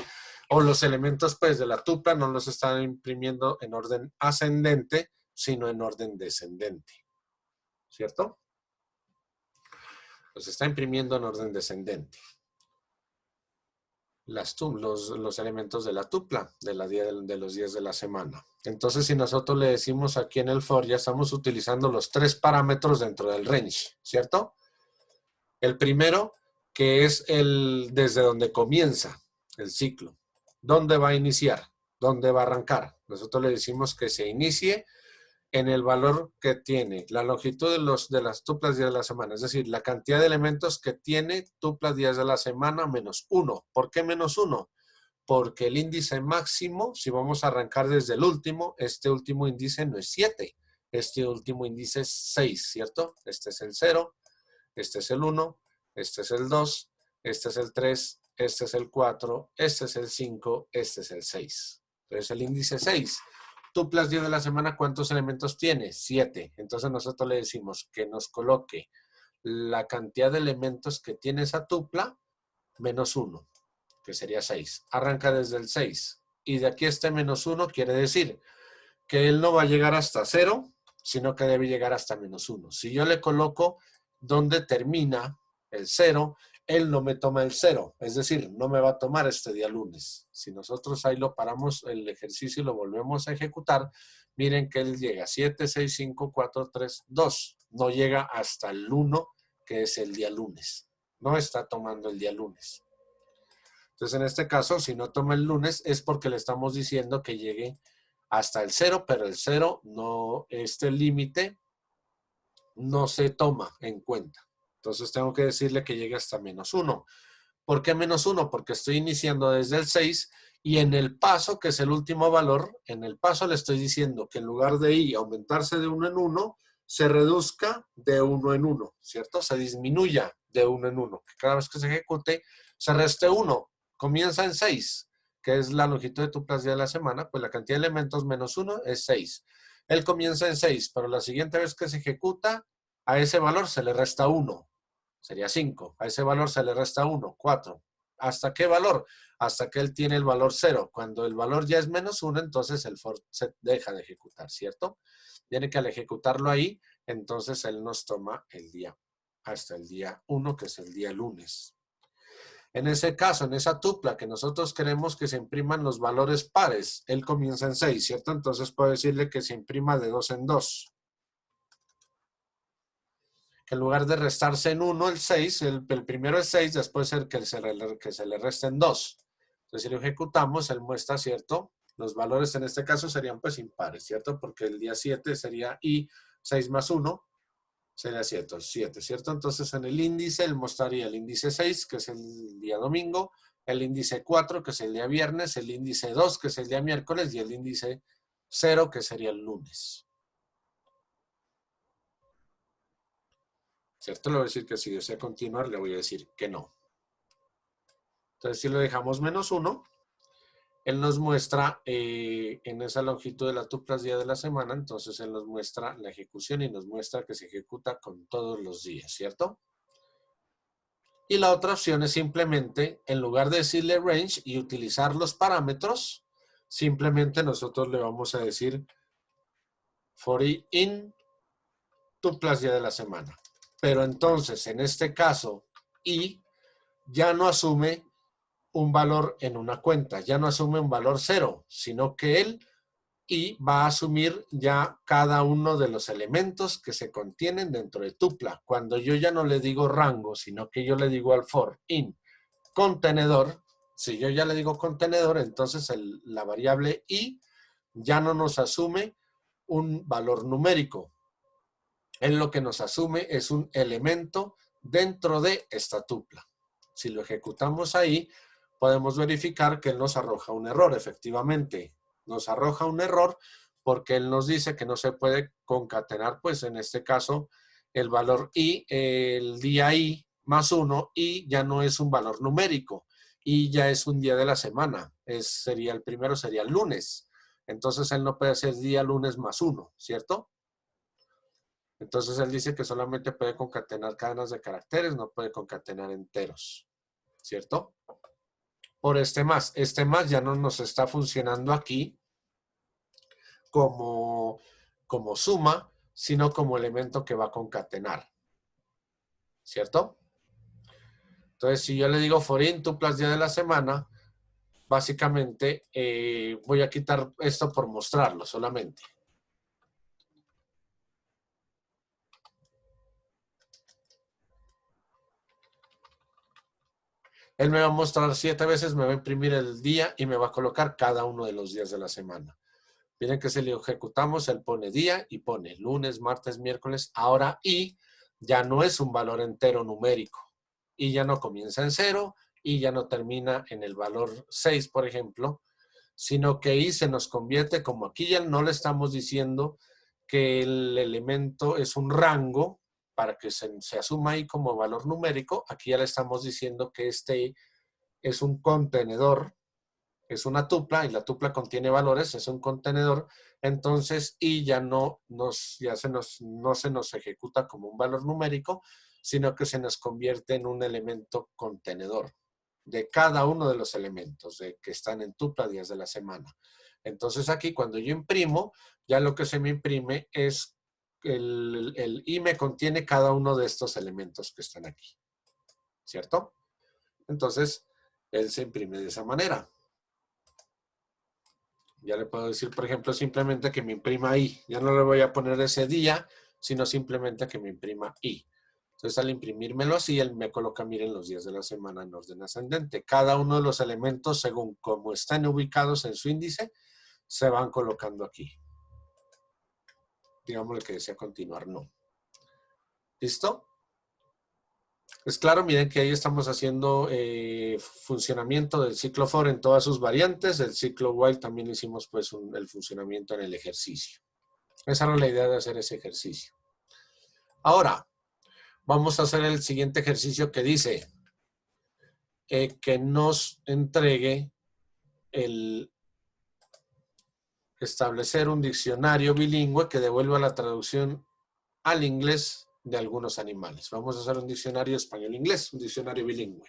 o los elementos pues de la tupla no los está imprimiendo en orden ascendente, sino en orden descendente, ¿cierto? Los está imprimiendo en orden descendente. Los elementos de la tupla, de los días de la semana. Entonces, si nosotros le decimos aquí en el for, ya estamos utilizando los 3 parámetros dentro del range, ¿cierto? El primero, que es desde donde comienza el ciclo. ¿Dónde va a iniciar? ¿Dónde va a arrancar? Nosotros le decimos que se inicie en el valor que tiene la longitud de las tuplas días de la semana, es decir, la cantidad de elementos que tiene tuplas días de la semana menos 1. ¿Por qué menos 1? Porque el índice máximo, si vamos a arrancar desde el último, este último índice no es 7, este último índice es 6, ¿cierto? Este es el 0, este es el 1, este es el 2, este es el 3, este es el 4, este es el 5, este es el 6. Entonces el índice 6. Tuplas 10 de la semana, ¿cuántos elementos tiene? 7. Entonces nosotros le decimos que nos coloque la cantidad de elementos que tiene esa tupla menos 1, que sería 6. Arranca desde el 6. Y de aquí este menos 1 quiere decir que él no va a llegar hasta 0, sino que debe llegar hasta menos 1. Si yo le coloco donde termina el 0, él no me toma el 0, es decir, no me va a tomar este día lunes. Si nosotros ahí lo paramos el ejercicio y lo volvemos a ejecutar, miren que él llega 7, 6, 5, 4, 3, 2. No llega hasta el 1, que es el día lunes. No está tomando el día lunes. Entonces, en este caso, si no toma el lunes, es porque le estamos diciendo que llegue hasta el 0, pero el 0 no, este límite no se toma en cuenta. Entonces tengo que decirle que llegue hasta menos 1. ¿Por qué menos 1? Porque estoy iniciando desde el 6 y en el paso, que es el último valor, en el paso le estoy diciendo que en lugar de i aumentarse de 1 en 1, se reduzca de 1 en 1, ¿cierto? Se disminuya de 1 en 1. Que cada vez que se ejecute, se reste 1. Comienza en 6, que es la longitud de tu plazo de la semana, pues la cantidad de elementos menos 1 es 6. Él comienza en 6, pero la siguiente vez que se ejecuta, a ese valor se le resta 1. Sería 5. A ese valor se le resta 1, 4. ¿Hasta qué valor? Hasta que él tiene el valor 0. Cuando el valor ya es menos 1, entonces el for se deja de ejecutar, ¿cierto? Tiene que al ejecutarlo ahí, entonces él nos toma el día, hasta el día 1, que es el día lunes. En ese caso, en esa tupla que nosotros queremos que se impriman los valores pares, él comienza en 6, ¿cierto? Entonces puedo decirle que se imprima de 2 en 2. Que en lugar de restarse en 1 el 6, el primero es 6, después el que se le resta en 2. Entonces, si lo ejecutamos, él muestra, ¿cierto? Los valores en este caso serían pues impares, ¿cierto? Porque el día 7 sería i 6 más 1, sería 7, ¿cierto? Entonces, en el índice, él mostraría el índice 6, que es el día domingo, el índice 4, que es el día viernes, el índice 2, que es el día miércoles, y el índice 0, que sería el lunes. ¿Cierto? Le voy a decir que si desea continuar, le voy a decir que no. Entonces, si lo dejamos menos 1, él nos muestra en esa longitud de la tuplas día de la semana, entonces él nos muestra la ejecución y nos muestra que se ejecuta con todos los días, ¿cierto? Y la otra opción es simplemente, en lugar de decirle range y utilizar los parámetros, simplemente nosotros le vamos a decir for i in tuplas día de la semana. Pero entonces, en este caso, i ya no asume un valor en una cuenta, ya no asume un valor 0, sino que él y va a asumir ya cada uno de los elementos que se contienen dentro de tupla. Cuando yo ya no le digo rango, sino que yo le digo al for in contenedor, si yo ya le digo contenedor, entonces la variable i ya no nos asume un valor numérico. Él lo que nos asume es un elemento dentro de esta tupla. Si lo ejecutamos ahí, podemos verificar que él nos arroja un error, efectivamente. Nos arroja un error porque él nos dice que no se puede concatenar, pues en este caso, el valor i, el día i más 1, y ya no es un valor numérico, y ya es un día de la semana. Sería el primero, sería el lunes. Entonces él no puede hacer día lunes más 1, ¿cierto? Entonces él dice que solamente puede concatenar cadenas de caracteres, no puede concatenar enteros, ¿cierto? Por este más ya no nos está funcionando aquí como suma, sino como elemento que va a concatenar, ¿cierto? Entonces, si yo le digo for in tuplas día de la semana, básicamente voy a quitar esto por mostrarlo solamente. Él me va a mostrar 7 veces, me va a imprimir el día y me va a colocar cada uno de los días de la semana. Miren que si le ejecutamos, él pone día y pone lunes, martes, miércoles. Ahora i ya no es un valor entero numérico. Y ya no comienza en 0 y ya no termina en el valor 6, por ejemplo, sino que i se nos convierte, como aquí ya no le estamos diciendo que el elemento es un rango para que se asuma ahí como valor numérico, aquí ya le estamos diciendo que este es un contenedor, es una tupla, y la tupla contiene valores, es un contenedor, entonces y ya no se nos ejecuta como un valor numérico, sino que se nos convierte en un elemento contenedor de cada uno de los elementos que están en tupla días de la semana. Entonces aquí cuando yo imprimo, ya lo que se me imprime es el i me contiene cada uno de estos elementos que están aquí, ¿cierto? Entonces, él se imprime de esa manera. Ya le puedo decir, por ejemplo, simplemente que me imprima i. Ya no le voy a poner ese día, sino simplemente que me imprima i. Entonces, al imprimírmelo así, él me coloca, miren, los días de la semana en orden ascendente. Cada uno de los elementos, según cómo están ubicados en su índice, se van colocando aquí. Digámosle que desea continuar, no. ¿Listo? Pues claro, miren que ahí estamos haciendo funcionamiento del ciclo for en todas sus variantes. El ciclo while también hicimos pues el funcionamiento en el ejercicio. Esa era la idea de hacer ese ejercicio. Ahora, vamos a hacer el siguiente ejercicio que dice que nos entregue el establecer un diccionario bilingüe que devuelva la traducción al inglés de algunos animales. Vamos a hacer un diccionario español-inglés, un diccionario bilingüe.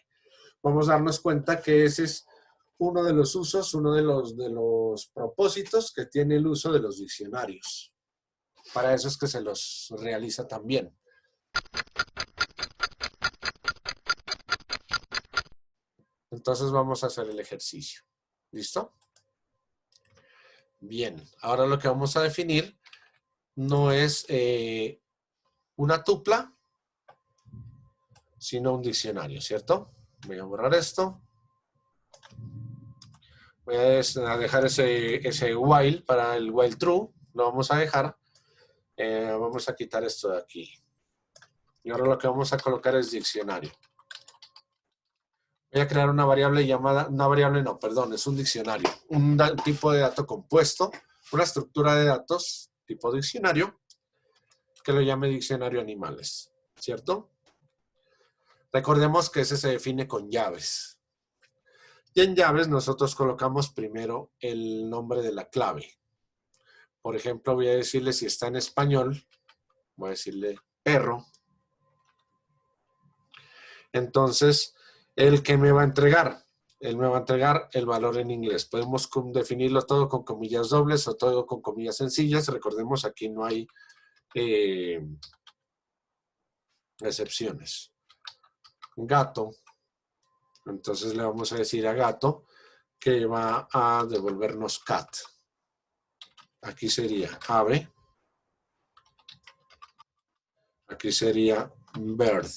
Vamos a darnos cuenta que ese es uno de los usos, uno de los propósitos que tiene el uso de los diccionarios. Para eso es que se los realiza también. Entonces vamos a hacer el ejercicio. ¿Listo? Bien, ahora lo que vamos a definir no es una tupla, sino un diccionario, ¿cierto? Voy a borrar esto. Voy a dejar ese while para el while true. Lo vamos a dejar. Vamos a quitar esto de aquí. Y ahora lo que vamos a colocar es diccionario. Voy a crear una variable llamada, una variable no, perdón, es un diccionario. Un tipo de dato compuesto, una estructura de datos tipo diccionario, que lo llame diccionario animales, ¿cierto? Recordemos que ese se define con llaves. Y en llaves nosotros colocamos primero el nombre de la clave. Por ejemplo, voy a decirle si está en español, voy a decirle perro. Entonces, ¿el que me va a entregar? Él me va a entregar el valor en inglés. Podemos definirlo todo con comillas dobles o todo con comillas sencillas. Recordemos, aquí no hay excepciones. Gato. Entonces le vamos a decir a gato que va a devolvernos cat. Aquí sería ave. Aquí sería bird.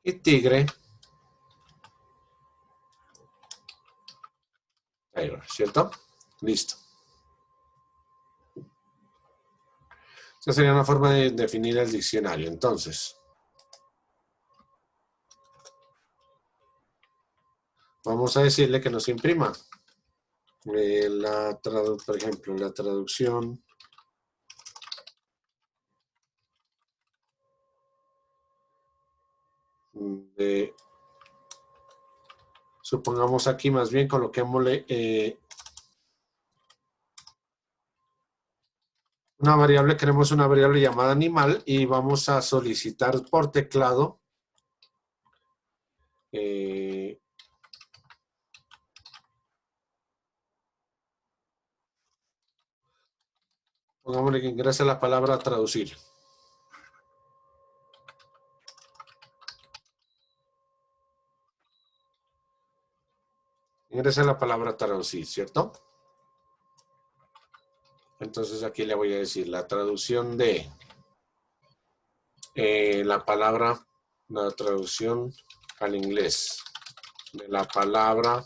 Y tigre. Tiger, ¿cierto? Listo. Esa sería una forma de definir el diccionario. Entonces, vamos a decirle que nos imprima. Por ejemplo, la traducción de, supongamos aquí más bien, coloquémosle una variable, queremos una variable llamada animal y vamos a solicitar por teclado pongámosle que ingrese la palabra traducir. Ingrese la palabra traducir, ¿cierto? Entonces aquí le voy a decir la traducción de la traducción al inglés de la palabra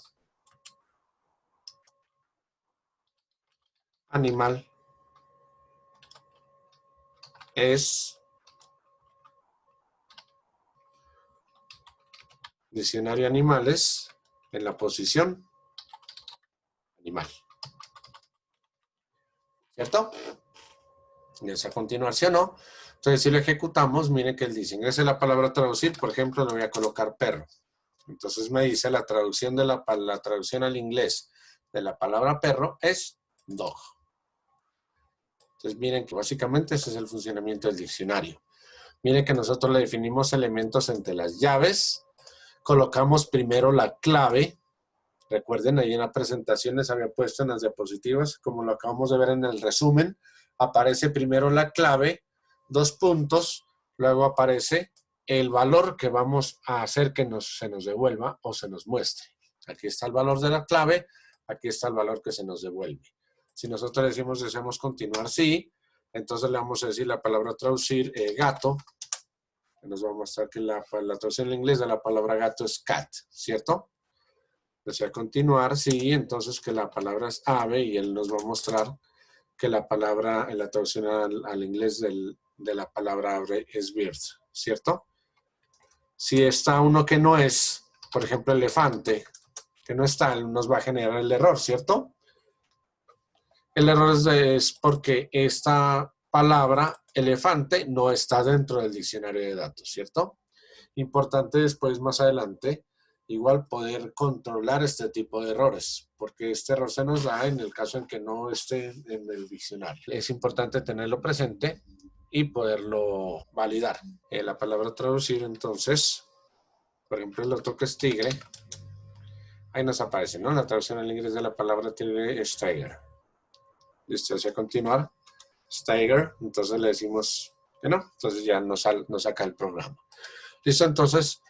animal es diccionario animales en la posición animal. ¿Cierto? Y a continuación, ¿no? Entonces, si lo ejecutamos, miren que él dice, ingrese la palabra traducir, por ejemplo, le voy a colocar perro. Entonces me dice la traducción de la traducción al inglés de la palabra perro es dog. Entonces miren que básicamente ese es el funcionamiento del diccionario. Miren que nosotros le definimos elementos entre las llaves, colocamos primero la clave. Recuerden, ahí en la presentación les había puesto en las diapositivas, como lo acabamos de ver en el resumen, aparece primero la clave, 2 puntos, luego aparece el valor que vamos a hacer que se nos devuelva o se nos muestre. Aquí está el valor de la clave, aquí está el valor que se nos devuelve. Si nosotros decimos deseamos continuar, sí, entonces le vamos a decir la palabra traducir gato, que nos va a mostrar que la traducción en inglés de la palabra gato es cat, ¿cierto? Desea continuar, sí, entonces que la palabra es ave y él nos va a mostrar que la palabra, en la traducción al inglés de la palabra ave es bird, ¿cierto? Si está uno que no es, por ejemplo, elefante, que no está, nos va a generar el error, ¿cierto? El error es porque esta palabra elefante no está dentro del diccionario de datos, ¿cierto? Importante después, más adelante, igual poder controlar este tipo de errores, porque este error se nos da en el caso en que no esté en el diccionario. Es importante tenerlo presente y poderlo validar. La palabra traducir, entonces, por ejemplo, el otro que es tigre, ahí nos aparece, ¿no? La traducción al inglés de la palabra tigre es tiger. Listo, hacia continuar, tiger, entonces le decimos que no, entonces ya nos saca el programa. Listo, entonces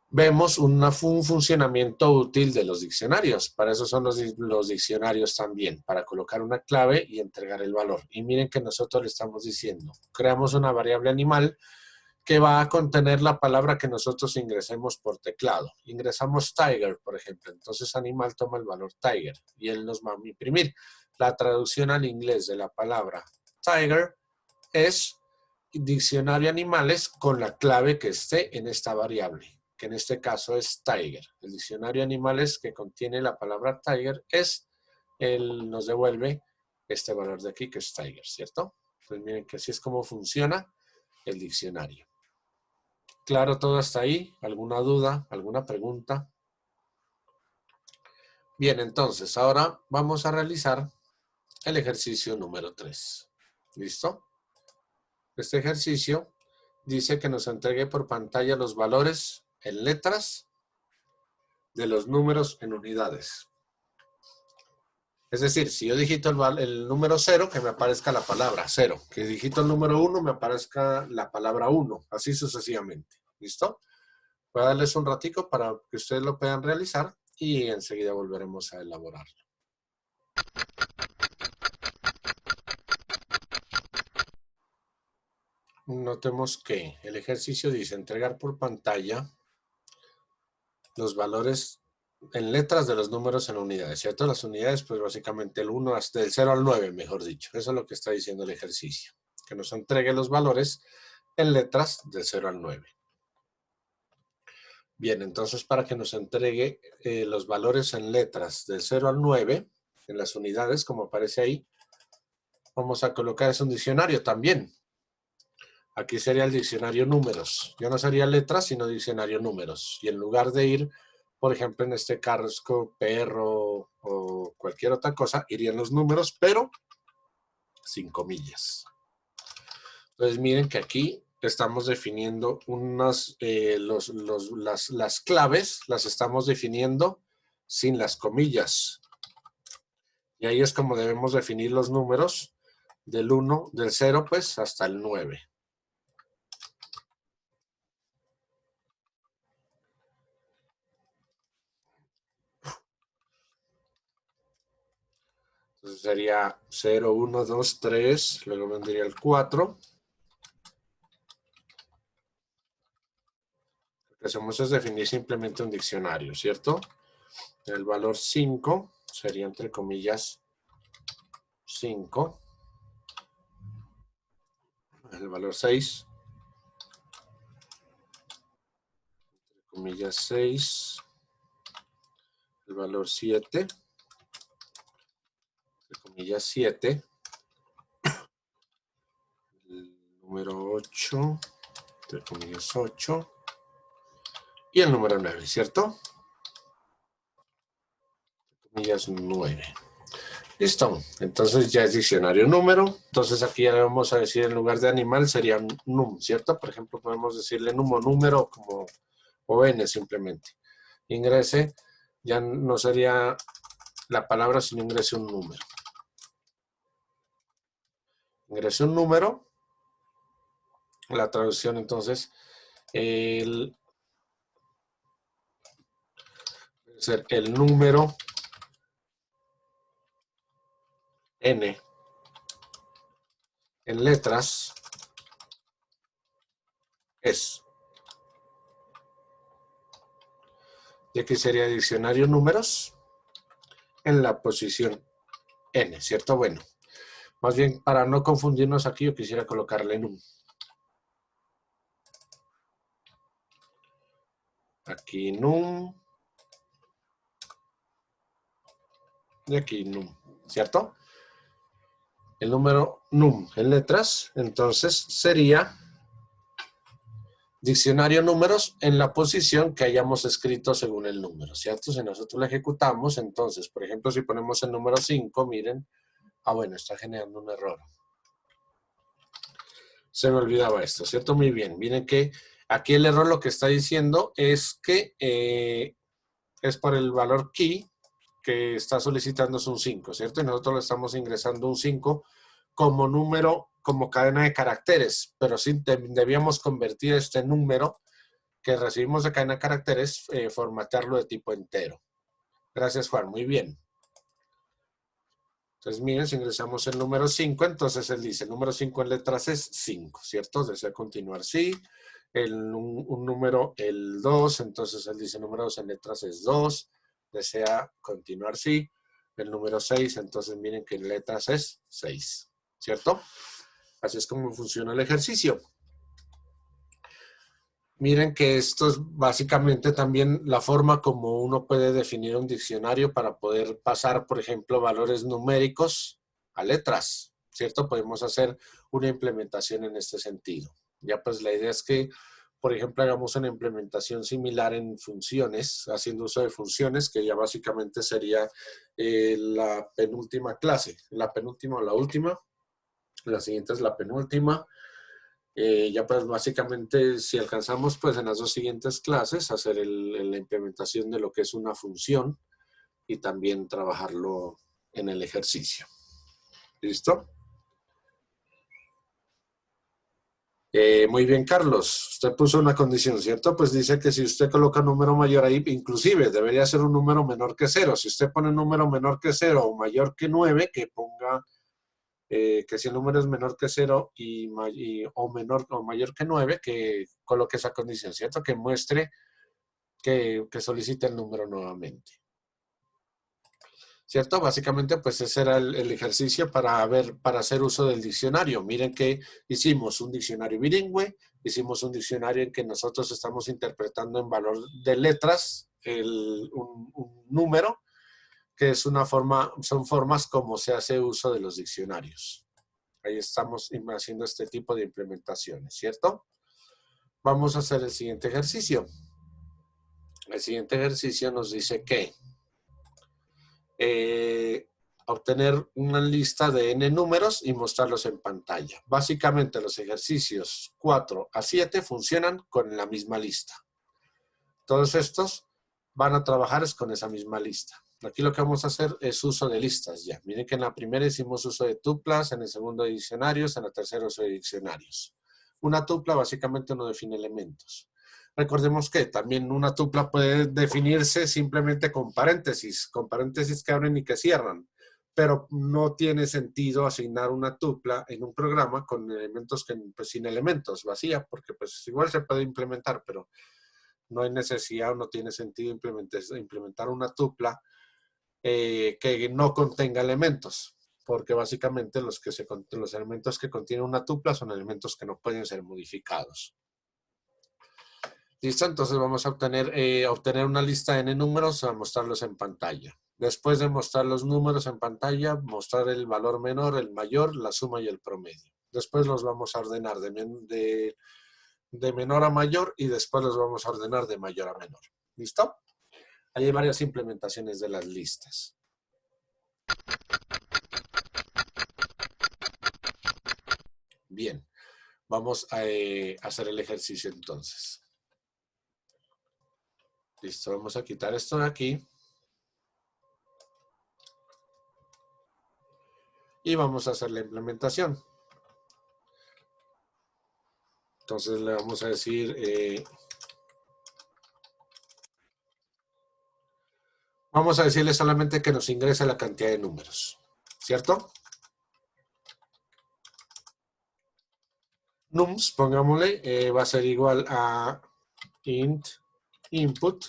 vemos un funcionamiento útil de los diccionarios. Para eso son los diccionarios también, para colocar una clave y entregar el valor. Y miren que nosotros le estamos diciendo, creamos una variable animal que va a contener la palabra que nosotros ingresemos por teclado. Ingresamos tiger, por ejemplo. Entonces animal toma el valor tiger y él nos va a imprimir. La traducción al inglés de la palabra tiger es diccionario animales con la clave que esté en esta variable, que en este caso es tiger. El diccionario animales que contiene la palabra tiger nos devuelve este valor de aquí que es tiger, ¿cierto? Pues miren que así es como funciona el diccionario. ¿Claro todo hasta ahí? ¿Alguna duda? ¿Alguna pregunta? Bien, entonces ahora vamos a realizar el ejercicio número 3. ¿Listo? Este ejercicio dice que nos entregue por pantalla los valores en letras de los números en unidades. Es decir, si yo digito el número 0, que me aparezca la palabra 0. Que digito el número 1, me aparezca la palabra 1. Así sucesivamente. ¿Listo? Voy a darles un ratico para que ustedes lo puedan realizar y enseguida volveremos a elaborarlo. Notemos que el ejercicio dice entregar por pantalla los valores en letras de los números en unidades, ¿cierto? Las unidades, pues básicamente el 1 hasta el 0 al 9, mejor dicho. Eso es lo que está diciendo el ejercicio. Que nos entregue los valores en letras del 0 al 9. Bien, entonces para que nos entregue los valores en letras del 0 al 9, en las unidades, como aparece ahí, vamos a colocar un diccionario también. Aquí sería el diccionario números. Ya no sería letras, sino diccionario números. Y en lugar de ir, por ejemplo, en este caso, perro o cualquier otra cosa, irían los números, pero sin comillas. Entonces miren que aquí estamos definiendo las claves, las estamos definiendo sin las comillas. Y ahí es como debemos definir los números del 1, del 0 pues hasta el 9. Entonces sería 0, 1, 2, 3, luego vendría el 4. Lo que hacemos es definir simplemente un diccionario, ¿cierto? El valor 5 sería entre comillas 5. El valor 6, entre comillas 6. El valor 7, entre comillas 7. El número 8, entre comillas 8, y el número 9, ¿cierto? Entre comillas 9. Listo, entonces ya es diccionario número. Entonces aquí ya le vamos a decir en lugar de animal sería num, ¿cierto? Por ejemplo, podemos decirle número como o n simplemente. Ingrese, ya no sería la palabra sino ingrese un número. Ingrese un número. La traducción entonces ser el número n en letras es. Y aquí sería diccionario números en la posición n, ¿cierto? Bueno, más bien para no confundirnos aquí yo quisiera colocarle num. Aquí num. Y aquí num, ¿cierto? El número num en letras, entonces sería diccionario números en la posición que hayamos escrito según el número, ¿cierto? Si nosotros lo ejecutamos, entonces, por ejemplo, si ponemos el número 5, miren, bueno, está generando un error. Se me olvidaba esto, ¿cierto? Muy bien. Miren que aquí el error lo que está diciendo es que es por el valor key que está solicitando es un 5, ¿cierto? Y nosotros le estamos ingresando un 5 como número, como cadena de caracteres, pero sí debíamos convertir este número que recibimos de cadena de caracteres, formatearlo de tipo entero. Gracias, Juan. Muy bien. Entonces, miren, si ingresamos el número 5, entonces él dice, el número 5 en letras es 5, ¿cierto? Desea continuar, sí. Un número, el 2, entonces él dice, número 2 en letras es 2. Desea continuar, sí. El número 6, entonces miren que en letras es 6, ¿cierto? Así es como funciona el ejercicio. Miren que esto es básicamente también la forma como uno puede definir un diccionario para poder pasar, por ejemplo, valores numéricos a letras, ¿cierto? Podemos hacer una implementación en este sentido. Ya pues la idea es que, por ejemplo, hagamos una implementación similar en funciones, haciendo uso de funciones, que ya básicamente sería la penúltima clase. La penúltima o la última. La siguiente es la penúltima. Ya pues básicamente si alcanzamos pues en las dos siguientes clases hacer la implementación de lo que es una función y también trabajarlo en el ejercicio. ¿Listo? Muy bien, Carlos. Usted puso una condición, ¿cierto? Pues dice que si usted coloca un número mayor ahí, inclusive debería ser un número menor que 0. Si usted pone un número menor que 0 o mayor que 9, que ponga que si el número es menor que 0 o menor o mayor que 9, que coloque esa condición, ¿cierto? Que muestre que solicite el número nuevamente. ¿Cierto? Básicamente, pues ese era el ejercicio para hacer uso del diccionario. Miren que hicimos un diccionario bilingüe, hicimos un diccionario en que nosotros estamos interpretando en valor de letras un número, que es son formas como se hace uso de los diccionarios. Ahí estamos haciendo este tipo de implementaciones, ¿cierto? Vamos a hacer el siguiente ejercicio. El siguiente ejercicio nos dice que obtener una lista de n números y mostrarlos en pantalla. Básicamente los ejercicios 4 a 7 funcionan con la misma lista. Todos estos van a trabajar con esa misma lista. Aquí lo que vamos a hacer es uso de listas ya. Miren que en la primera hicimos uso de tuplas, en el segundo de diccionarios, en la tercera uso de diccionarios. Una tupla básicamente uno define elementos. Recordemos que también una tupla puede definirse simplemente con paréntesis que abren y que cierran, pero no tiene sentido asignar una tupla en un programa con elementos pues, sin elementos, vacía, porque pues igual se puede implementar, pero no hay necesidad o no tiene sentido implementar una tupla que no contenga elementos, porque básicamente los elementos que contiene una tupla son elementos que no pueden ser modificados. ¿Listo? Entonces vamos a obtener una lista de n números a mostrarlos en pantalla. Después de mostrar los números en pantalla, mostrar el valor menor, el mayor, la suma y el promedio. Después los vamos a ordenar de menor a mayor y después los vamos a ordenar de mayor a menor. ¿Listo? Hay varias implementaciones de las listas. Bien, vamos a hacer el ejercicio entonces. Listo, vamos a quitar esto de aquí. Y vamos a hacer la implementación. Entonces le vamos a decir, vamos a decirle solamente que nos ingrese la cantidad de números, ¿cierto? Nums, pongámosle, va a ser igual a int input.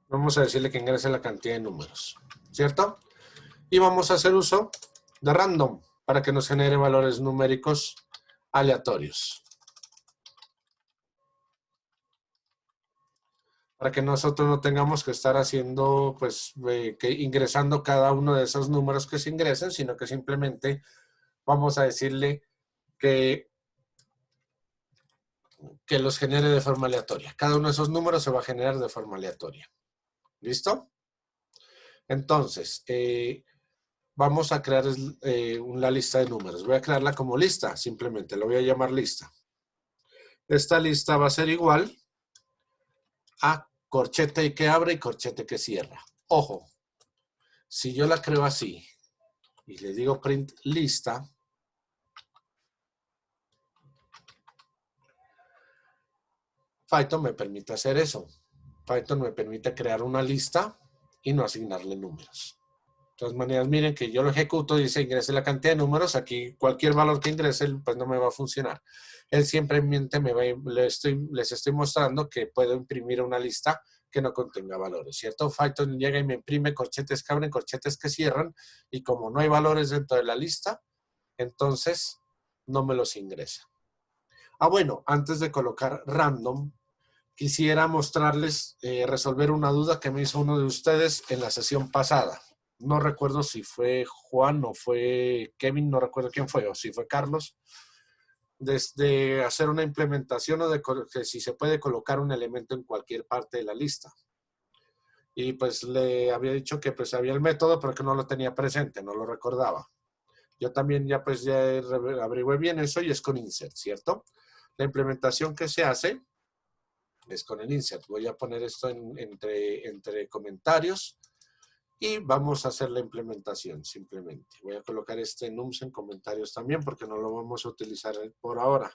Vamos a decirle que ingrese la cantidad de números, ¿cierto? Y vamos a hacer uso de random para que nos genere valores numéricos aleatorios. Para que nosotros no tengamos que estar haciendo, pues, ingresando cada uno de esos números que se ingresen, sino que simplemente vamos a decirle que los genere de forma aleatoria. Cada uno de esos números se va a generar de forma aleatoria. ¿Listo? Entonces, vamos a crear una lista de números. Voy a crearla como lista, simplemente. Lo voy a llamar lista. Esta lista va a ser igual a corchete que abre y corchete que cierra. Ojo, si yo la creo así y le digo print lista, Python me permite hacer eso. Python me permite crear una lista y no asignarle números. De todas maneras, miren que yo lo ejecuto, dice ingrese la cantidad de números, aquí cualquier valor que ingrese, pues no me va a funcionar. Él simplemente les estoy mostrando que puedo imprimir una lista que no contenga valores, ¿cierto? Python llega y me imprime corchetes que abren, corchetes que cierran, y como no hay valores dentro de la lista, entonces no me los ingresa. Ah, bueno, antes de colocar random, quisiera mostrarles, resolver una duda que me hizo uno de ustedes en la sesión pasada. No recuerdo si fue Juan o fue Kevin, no recuerdo quién fue, o si fue Carlos, desde hacer una implementación o de que si se puede colocar un elemento en cualquier parte de la lista. Y pues le había dicho que pues había el método, pero que no lo tenía presente, no lo recordaba. Yo también ya averigüé bien eso y es con insert, ¿cierto? La implementación que se hace es con el insert. Voy a poner esto entre comentarios y vamos a hacer la implementación simplemente. Voy a colocar este nums en comentarios también porque no lo vamos a utilizar por ahora.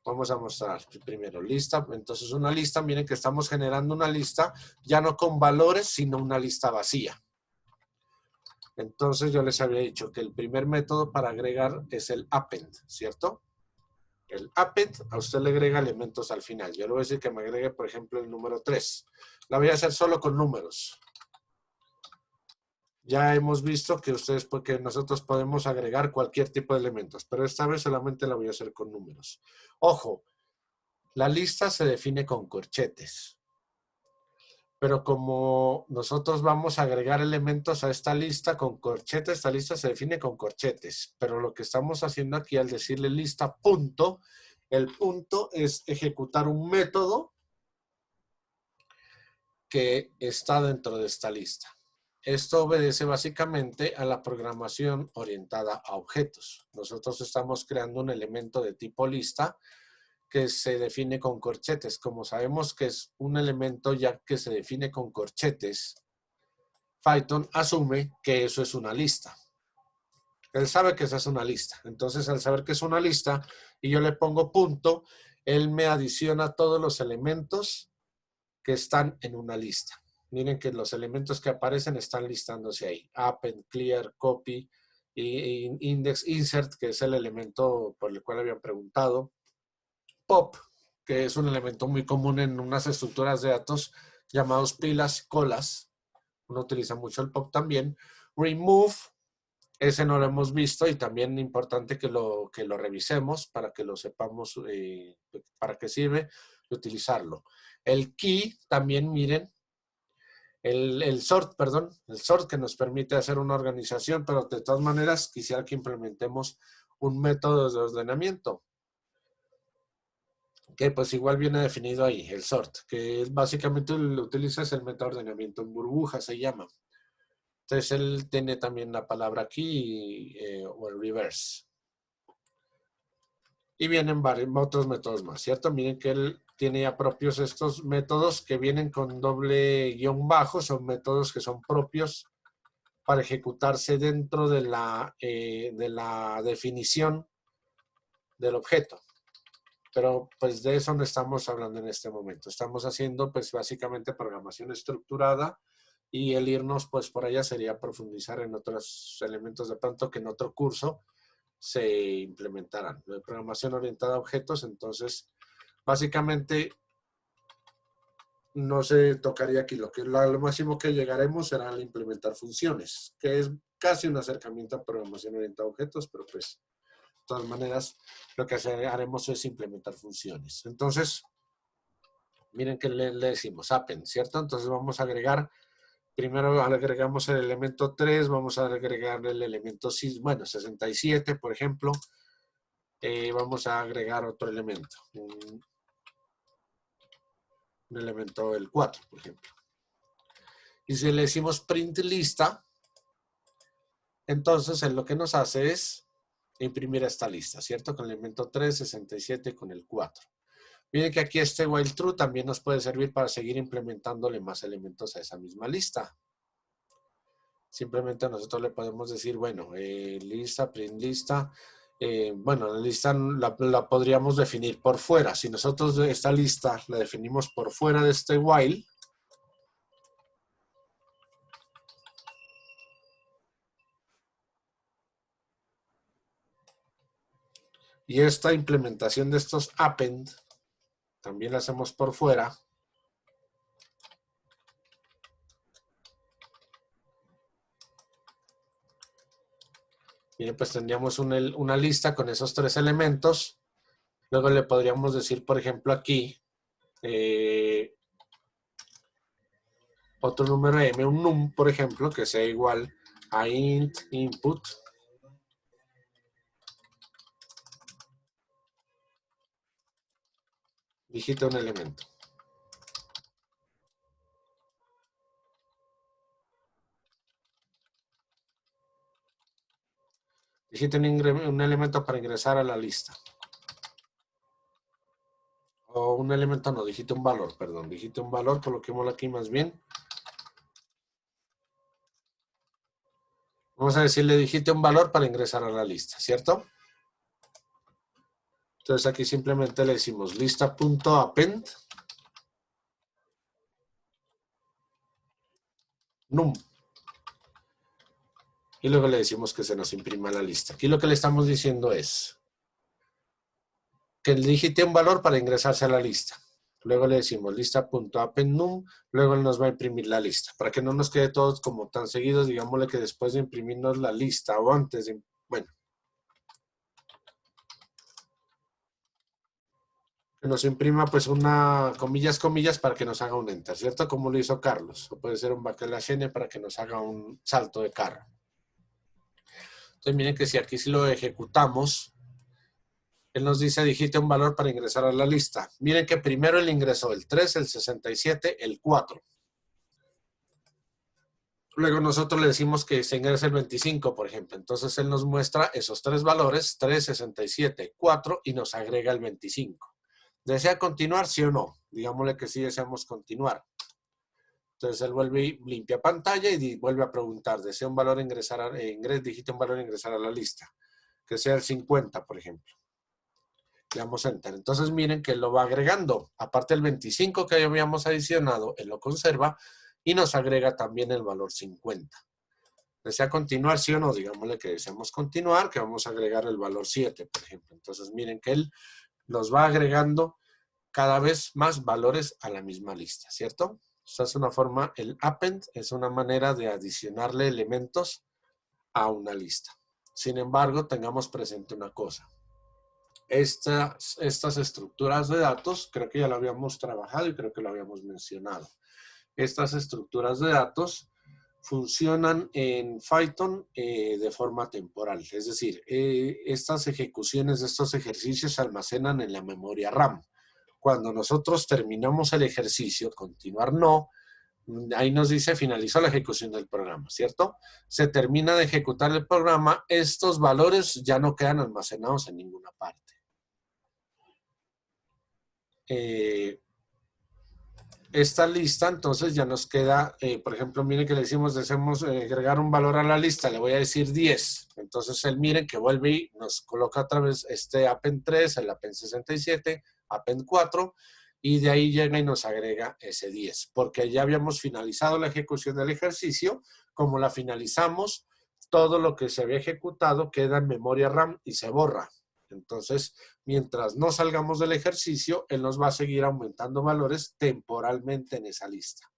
Vamos a mostrar primero lista. Entonces una lista, miren que estamos generando una lista ya no con valores, sino una lista vacía. Entonces yo les había dicho que el primer método para agregar es el append, ¿cierto? El append a usted le agrega elementos al final. Yo le voy a decir que me agregue, por ejemplo, el número 3. La voy a hacer solo con números. Ya hemos visto que porque nosotros podemos agregar cualquier tipo de elementos, pero esta vez solamente la voy a hacer con números. Ojo, la lista se define con corchetes. Pero como nosotros vamos a agregar elementos a esta lista con corchetes, esta lista se define con corchetes. Pero lo que estamos haciendo aquí al decirle lista punto, el punto es ejecutar un método que está dentro de esta lista. Esto obedece básicamente a la programación orientada a objetos. Nosotros estamos creando un elemento de tipo lista que se define con corchetes. Como sabemos que es un elemento ya que se define con corchetes, Python asume que eso es una lista. Él sabe que esa es una lista. Entonces, al saber que es una lista y yo le pongo punto, él me adiciona todos los elementos que están en una lista. Miren que los elementos que aparecen están listándose ahí. Append, clear, copy, y index, insert, que es el elemento por el cual habían preguntado. Pop, que es un elemento muy común en unas estructuras de datos llamados pilas, colas. Uno utiliza mucho el pop también. Remove, ese no lo hemos visto y también es importante que lo revisemos para que lo sepamos para qué sirve utilizarlo. El key también, miren, el sort, perdón, el sort que nos permite hacer una organización, pero de todas maneras quisiera que implementemos un método de ordenamiento, que pues igual viene definido ahí, el sort, que básicamente lo utilizas el método de ordenamiento en burbuja, se llama. Entonces él tiene también la palabra aquí, o el reverse. Y vienen varios otros métodos más, ¿cierto? Miren que él tiene ya propios estos métodos que vienen con doble guión bajo, son métodos que son propios para ejecutarse dentro de la definición del objeto. Pero pues de eso no estamos hablando en este momento. Estamos haciendo pues básicamente programación estructurada y el irnos pues por allá sería profundizar en otros elementos de pronto que en otro curso se implementarán. De programación orientada a objetos, entonces básicamente no se tocaría aquí. Lo máximo que llegaremos será al implementar funciones, que es casi un acercamiento a programación orientada a objetos, pero pues de todas maneras lo que haremos es implementar funciones. Entonces, miren que le decimos append, ¿cierto? Entonces vamos a agregar, primero agregamos el elemento 3, vamos a agregar el elemento 6, bueno, 67, por ejemplo. Vamos a agregar otro elemento, un elemento del 4, por ejemplo. Y si le decimos print lista, entonces él lo que nos hace es imprimir esta lista, ¿cierto? Con el elemento 3, 67, con el 4. Miren que aquí este while true también nos puede servir para seguir implementándole más elementos a esa misma lista. Simplemente nosotros le podemos decir, bueno, lista, print lista. Bueno, la lista la podríamos definir por fuera. Si nosotros esta lista la definimos por fuera de este while, y esta implementación de estos append también la hacemos por fuera, miren, pues tendríamos una lista con esos 3 elementos. Luego le podríamos decir, por ejemplo, aquí, otro número m, un num, por ejemplo, que sea igual a int input digita un elemento. Digite un elemento para ingresar a la lista. O un elemento no, digite un valor, perdón. Digite un valor, coloquémoslo aquí más bien. Vamos a decirle digite un valor para ingresar a la lista, ¿cierto? Entonces aquí simplemente le decimos lista.append num. Y luego le decimos que se nos imprima la lista. Aquí lo que le estamos diciendo es que digite un valor para ingresarse a la lista. Luego le decimos lista.append num, luego él nos va a imprimir la lista. Para que no nos quede todos como tan seguidos, digámosle que después de imprimirnos la lista o antes de, bueno, que nos imprima pues una comillas, comillas para que nos haga un enter, ¿cierto? Como lo hizo Carlos. O puede ser un backslash n para que nos haga un salto de carro. Entonces miren que si aquí sí lo ejecutamos, él nos dice digite un valor para ingresar a la lista. Miren que primero él ingresó el 3, el 67, el 4. Luego nosotros le decimos que se ingrese el 25, por ejemplo. Entonces él nos muestra esos 3 valores, 3, 67, 4, y nos agrega el 25. ¿Desea continuar, sí o no? Digámosle que sí deseamos continuar. Entonces él vuelve y limpia pantalla y vuelve a preguntar, ¿desea un valor ingresar digite un valor ingresar a la lista? Que sea el 50, por ejemplo. Le damos enter. Entonces miren que él lo va agregando. Aparte del 25 que habíamos adicionado, él lo conserva y nos agrega también el valor 50. ¿Desea continuar, sí o no? Digámosle que deseamos continuar, que vamos a agregar el valor 7, por ejemplo. Entonces miren que él nos va agregando cada vez más valores a la misma lista, ¿cierto? Esta es una forma, el append es una manera de adicionarle elementos a una lista. Sin embargo, tengamos presente una cosa. Estas estructuras de datos, creo que ya lo habíamos trabajado y creo que lo habíamos mencionado. estas estructuras de datos funcionan en Python de forma temporal. Es decir, estas ejecuciones de estos ejercicios se almacenan en la memoria RAM. Cuando nosotros terminamos el ejercicio, continuar no, ahí nos dice finalizó la ejecución del programa, ¿cierto? Se termina de ejecutar el programa, estos valores ya no quedan almacenados en ninguna parte. Esta lista, entonces ya nos queda, por ejemplo, miren que le decimos, deseamos agregar un valor a la lista, le voy a decir 10. Entonces él, miren que vuelve y nos coloca otra vez este append 3, el append 67, append 4, y de ahí llega y nos agrega ese 10, porque ya habíamos finalizado la ejecución del ejercicio. Como la finalizamos, todo lo que se había ejecutado queda en memoria RAM y se borra. Entonces, mientras no salgamos del ejercicio, él nos va a seguir aumentando valores temporalmente en esa lista.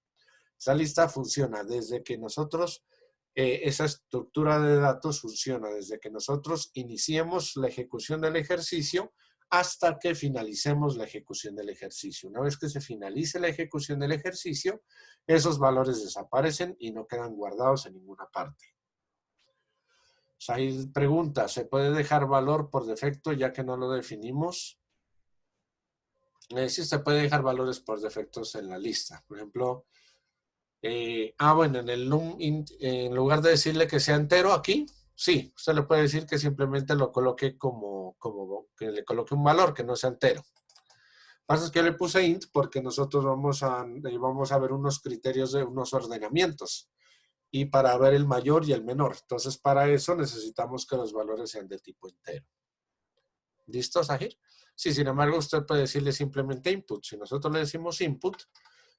Esa lista funciona desde que nosotros, esa estructura de datos funciona desde que nosotros iniciemos la ejecución del ejercicio hasta que finalicemos la ejecución del ejercicio. Una vez que se finalice la ejecución del ejercicio, esos valores desaparecen y no quedan guardados en ninguna parte. Ahí pregunta, ¿se puede dejar valor por defecto ya que no lo definimos? Sí, se puede dejar valores por defectos en la lista. Por ejemplo, bueno, en el num int, en lugar de decirle que sea entero aquí, sí, usted le puede decir que simplemente lo coloque como que le coloque un valor que no sea entero. Lo que pasa es que yo le puse int porque nosotros vamos a ver unos criterios de unos ordenamientos y para ver el mayor y el menor. Entonces, para eso necesitamos que los valores sean de tipo entero. ¿Listo, Sahir? Sí, sin embargo, usted puede decirle simplemente input. Si nosotros le decimos input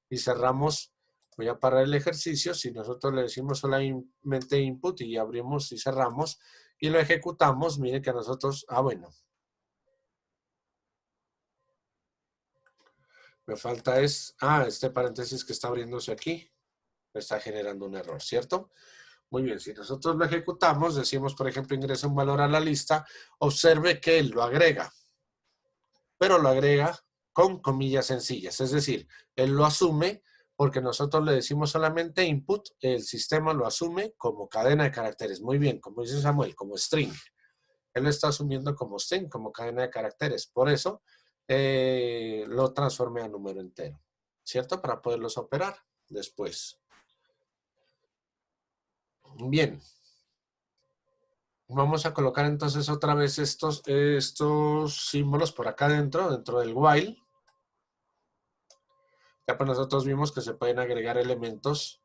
y cerramos, voy a parar el ejercicio. Si nosotros le decimos solamente input y abrimos y cerramos y lo ejecutamos, mire que a nosotros, bueno. Me falta este paréntesis que está abriéndose aquí. Está generando un error, ¿cierto? Muy bien, si nosotros lo ejecutamos, decimos, por ejemplo, ingresa un valor a la lista, observe que él lo agrega, pero lo agrega con comillas sencillas, es decir, él lo asume porque nosotros le decimos solamente input, el sistema lo asume como cadena de caracteres. Muy bien, como dice Samuel, como string. Él lo está asumiendo como string, como cadena de caracteres. Por eso lo transformé a número entero, ¿cierto? Para poderlos operar después. Bien. Vamos a colocar entonces otra vez estos símbolos por acá dentro del while. Ya pues nosotros vimos que se pueden agregar elementos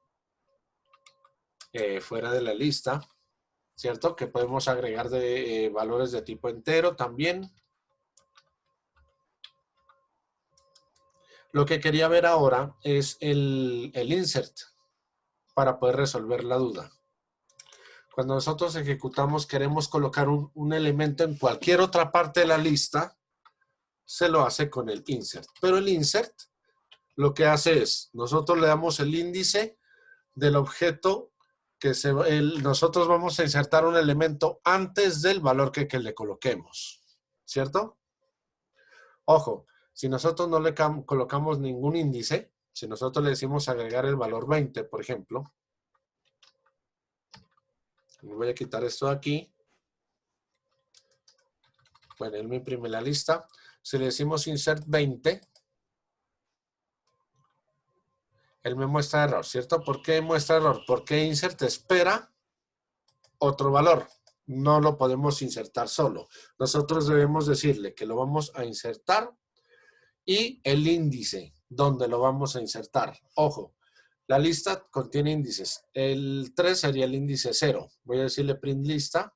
fuera de la lista, ¿cierto? Que podemos agregar de valores de tipo entero también. Lo que quería ver ahora es el insert para poder resolver la duda. Cuando nosotros ejecutamos, queremos colocar un elemento en cualquier otra parte de la lista, se lo hace con el insert. Pero el insert lo que hace es, nosotros le damos el índice del objeto que nosotros vamos a insertar un elemento antes del valor que le coloquemos, ¿cierto? Ojo, si nosotros no le colocamos ningún índice, si nosotros le decimos agregar el valor 20, por ejemplo, voy a quitar esto de aquí. Bueno, él me imprime la lista. Si le decimos insert 20, él me muestra error, ¿cierto? ¿Por qué muestra error? Porque insert espera otro valor. No lo podemos insertar solo. Nosotros debemos decirle que lo vamos a insertar y el índice donde lo vamos a insertar. Ojo, la lista contiene índices. El 3 sería el índice 0. Voy a decirle print lista.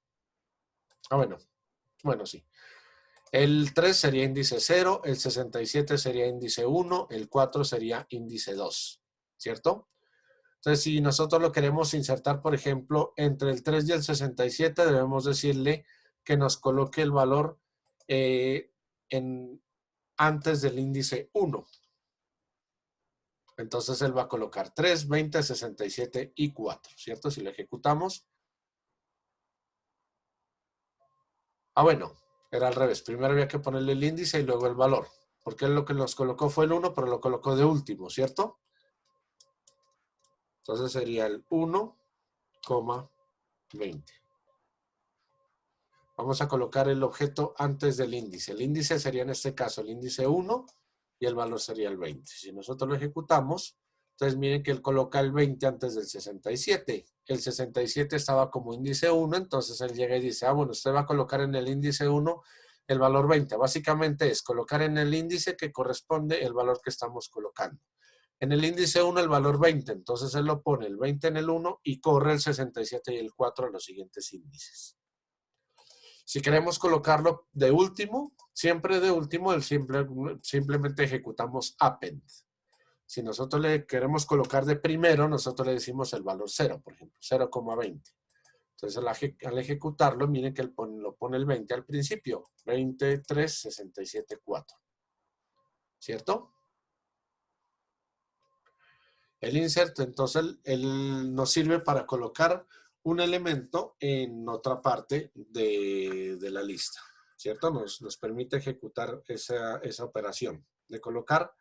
Bueno, sí. El 3 sería índice 0, el 67 sería índice 1, el 4 sería índice 2, ¿cierto? Entonces, si nosotros lo queremos insertar, por ejemplo, entre el 3 y el 67, debemos decirle que nos coloque el valor antes del índice 1. Entonces, él va a colocar 3, 20, 67 y 4, ¿cierto? Si lo ejecutamos. Bueno, era al revés. Primero había que ponerle el índice y luego el valor. Porque él lo que nos colocó fue el 1, pero lo colocó de último, ¿cierto? Entonces sería el 1,20. Vamos a colocar el objeto antes del índice. El índice sería en este caso el índice 1 y el valor sería el 20. Si nosotros lo ejecutamos, entonces miren que él coloca el 20 antes del 67. El 67 estaba como índice 1, entonces él llega y dice, bueno, usted va a colocar en el índice 1 el valor 20. Básicamente es colocar en el índice que corresponde el valor que estamos colocando. En el índice 1 el valor 20, entonces él lo pone el 20 en el 1 y corre el 67 y el 4 a los siguientes índices. Si queremos colocarlo de último, siempre de último, simplemente ejecutamos append. Si nosotros le queremos colocar de primero, nosotros le decimos el valor 0, por ejemplo, 0,20. Entonces, al ejecutarlo, miren que él lo pone el 20 al principio, 23, 67, 4. ¿Cierto? El insert, entonces, él nos sirve para colocar un elemento en otra parte de la lista, ¿cierto? Nos permite ejecutar esa operación de colocar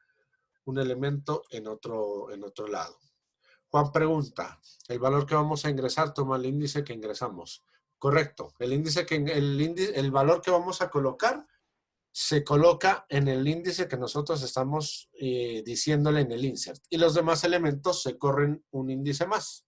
un elemento en otro lado. Juan pregunta, ¿el valor que vamos a ingresar toma el índice que ingresamos? Correcto. El valor que vamos a colocar se coloca en el índice que nosotros estamos diciéndole en el insert. Y los demás elementos se corren un índice más.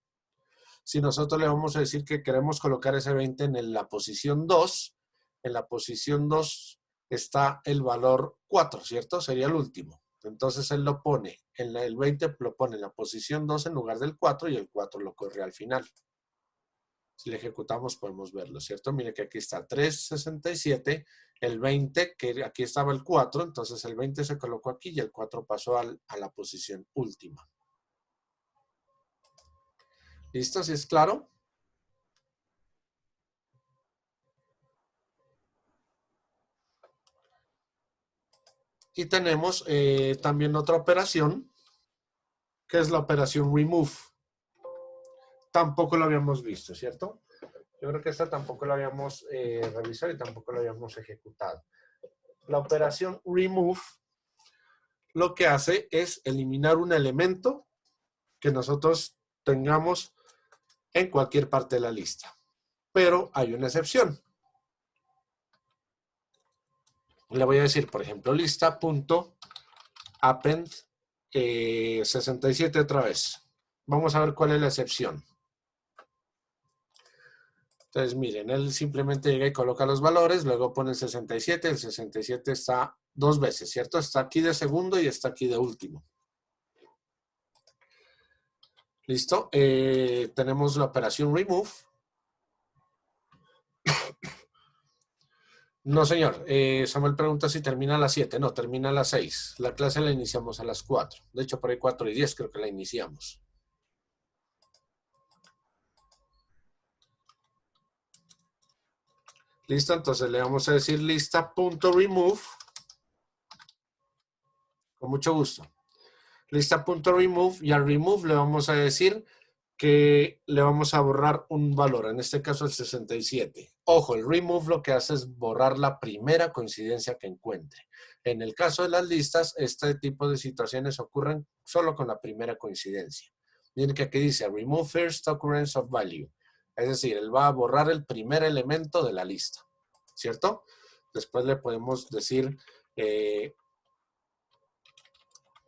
Si nosotros le vamos a decir que queremos colocar ese 20 en la posición 2, en la posición 2 está el valor 4, ¿cierto? Sería el último. Entonces él lo pone, el 20 lo pone en la posición 2 en lugar del 4 y el 4 lo corre al final. Si le ejecutamos podemos verlo, ¿cierto? Mire que aquí está 367, el 20, que aquí estaba el 4, entonces el 20 se colocó aquí y el 4 pasó a la posición última. ¿Listo? ¿Sí es claro? Y tenemos también otra operación, que es la operación remove. Tampoco lo habíamos visto, ¿cierto? Yo creo que esta tampoco la habíamos revisado y tampoco la habíamos ejecutado. La operación remove lo que hace es eliminar un elemento que nosotros tengamos en cualquier parte de la lista. Pero hay una excepción. Le voy a decir, por ejemplo, lista.append 67 otra vez. Vamos a ver cuál es la excepción. Entonces, miren, él simplemente llega y coloca los valores, luego pone el 67 está dos veces, ¿cierto? Está aquí de segundo y está aquí de último. ¿Listo? Tenemos la operación remove. No, señor. Samuel pregunta si termina a las 7. No, termina a las 6. La clase la iniciamos a las 4. De hecho, por ahí 4:10 creo que la iniciamos. Listo, entonces le vamos a decir lista.remove. Con mucho gusto. Lista.remove y al remove le vamos a decir que le vamos a borrar un valor, en este caso el 67. Ojo, el remove lo que hace es borrar la primera coincidencia que encuentre. En el caso de las listas, este tipo de situaciones ocurren solo con la primera coincidencia. Miren que aquí dice remove first occurrence of value. Es decir, él va a borrar el primer elemento de la lista, ¿cierto? Después le podemos decir que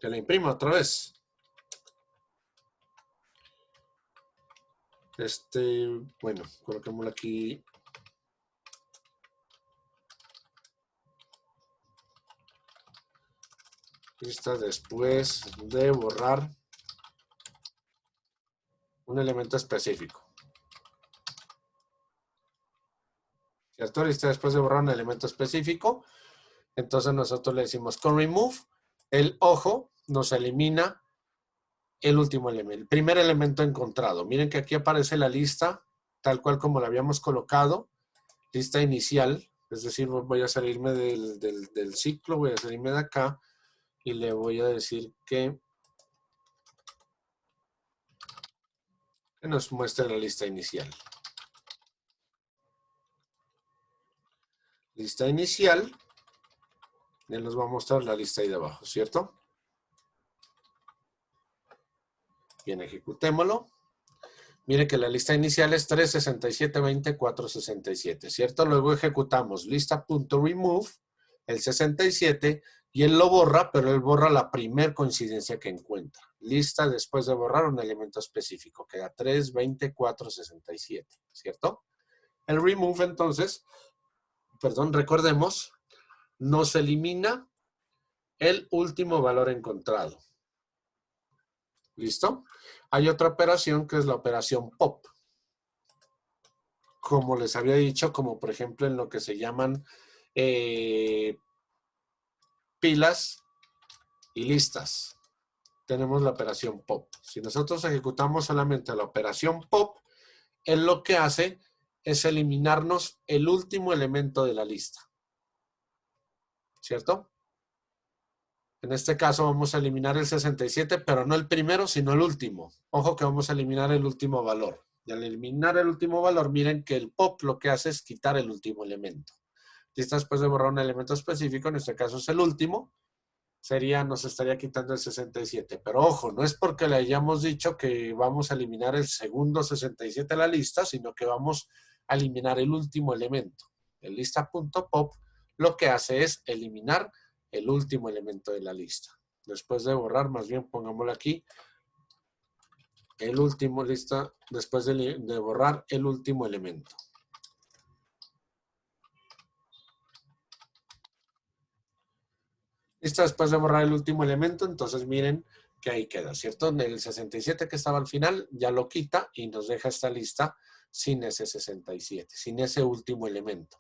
la imprima otra vez. Bueno, coloquémoslo aquí. Lista después de borrar un elemento específico. ¿Cierto? Lista después de borrar un elemento específico. Entonces nosotros le decimos con remove, el ojo nos elimina el último elemento, el primer elemento encontrado. Miren que aquí aparece la lista tal cual como la habíamos colocado, lista inicial, es decir, voy a salirme del ciclo, voy a salirme de acá y le voy a decir que nos muestre la lista inicial. Lista inicial, él nos va a mostrar la lista ahí de abajo, ¿cierto? Bien, ejecutémoslo. Mire que la lista inicial es 3, 67, 20, 4, 67, ¿cierto? Luego ejecutamos lista.remove, el 67, y él lo borra, pero él borra la primer coincidencia que encuentra. Lista después de borrar un elemento específico. Queda 3, 20, 4, 67, ¿cierto? El remove, entonces, perdón, recordemos, nos elimina el último valor encontrado. ¿Listo? Hay otra operación que es la operación pop. Como les había dicho, como por ejemplo en lo que se llaman pilas y listas. Tenemos la operación pop. Si nosotros ejecutamos solamente la operación pop, él lo que hace es eliminarnos el último elemento de la lista. ¿Cierto? En este caso vamos a eliminar el 67, pero no el primero, sino el último. Ojo que vamos a eliminar el último valor. Y al eliminar el último valor, miren que el pop lo que hace es quitar el último elemento. Lista después de borrar un elemento específico, en este caso es el último, nos estaría quitando el 67. Pero ojo, no es porque le hayamos dicho que vamos a eliminar el segundo 67 de la lista, sino que vamos a eliminar el último elemento. El lista.pop lo que hace es eliminar el último elemento de la lista. Después de borrar, más bien pongámoslo aquí, el último lista, después de borrar el último elemento. Listo, después de borrar el último elemento, entonces miren que ahí queda, ¿cierto? El 67 que estaba al final ya lo quita y nos deja esta lista sin ese 67, sin ese último elemento.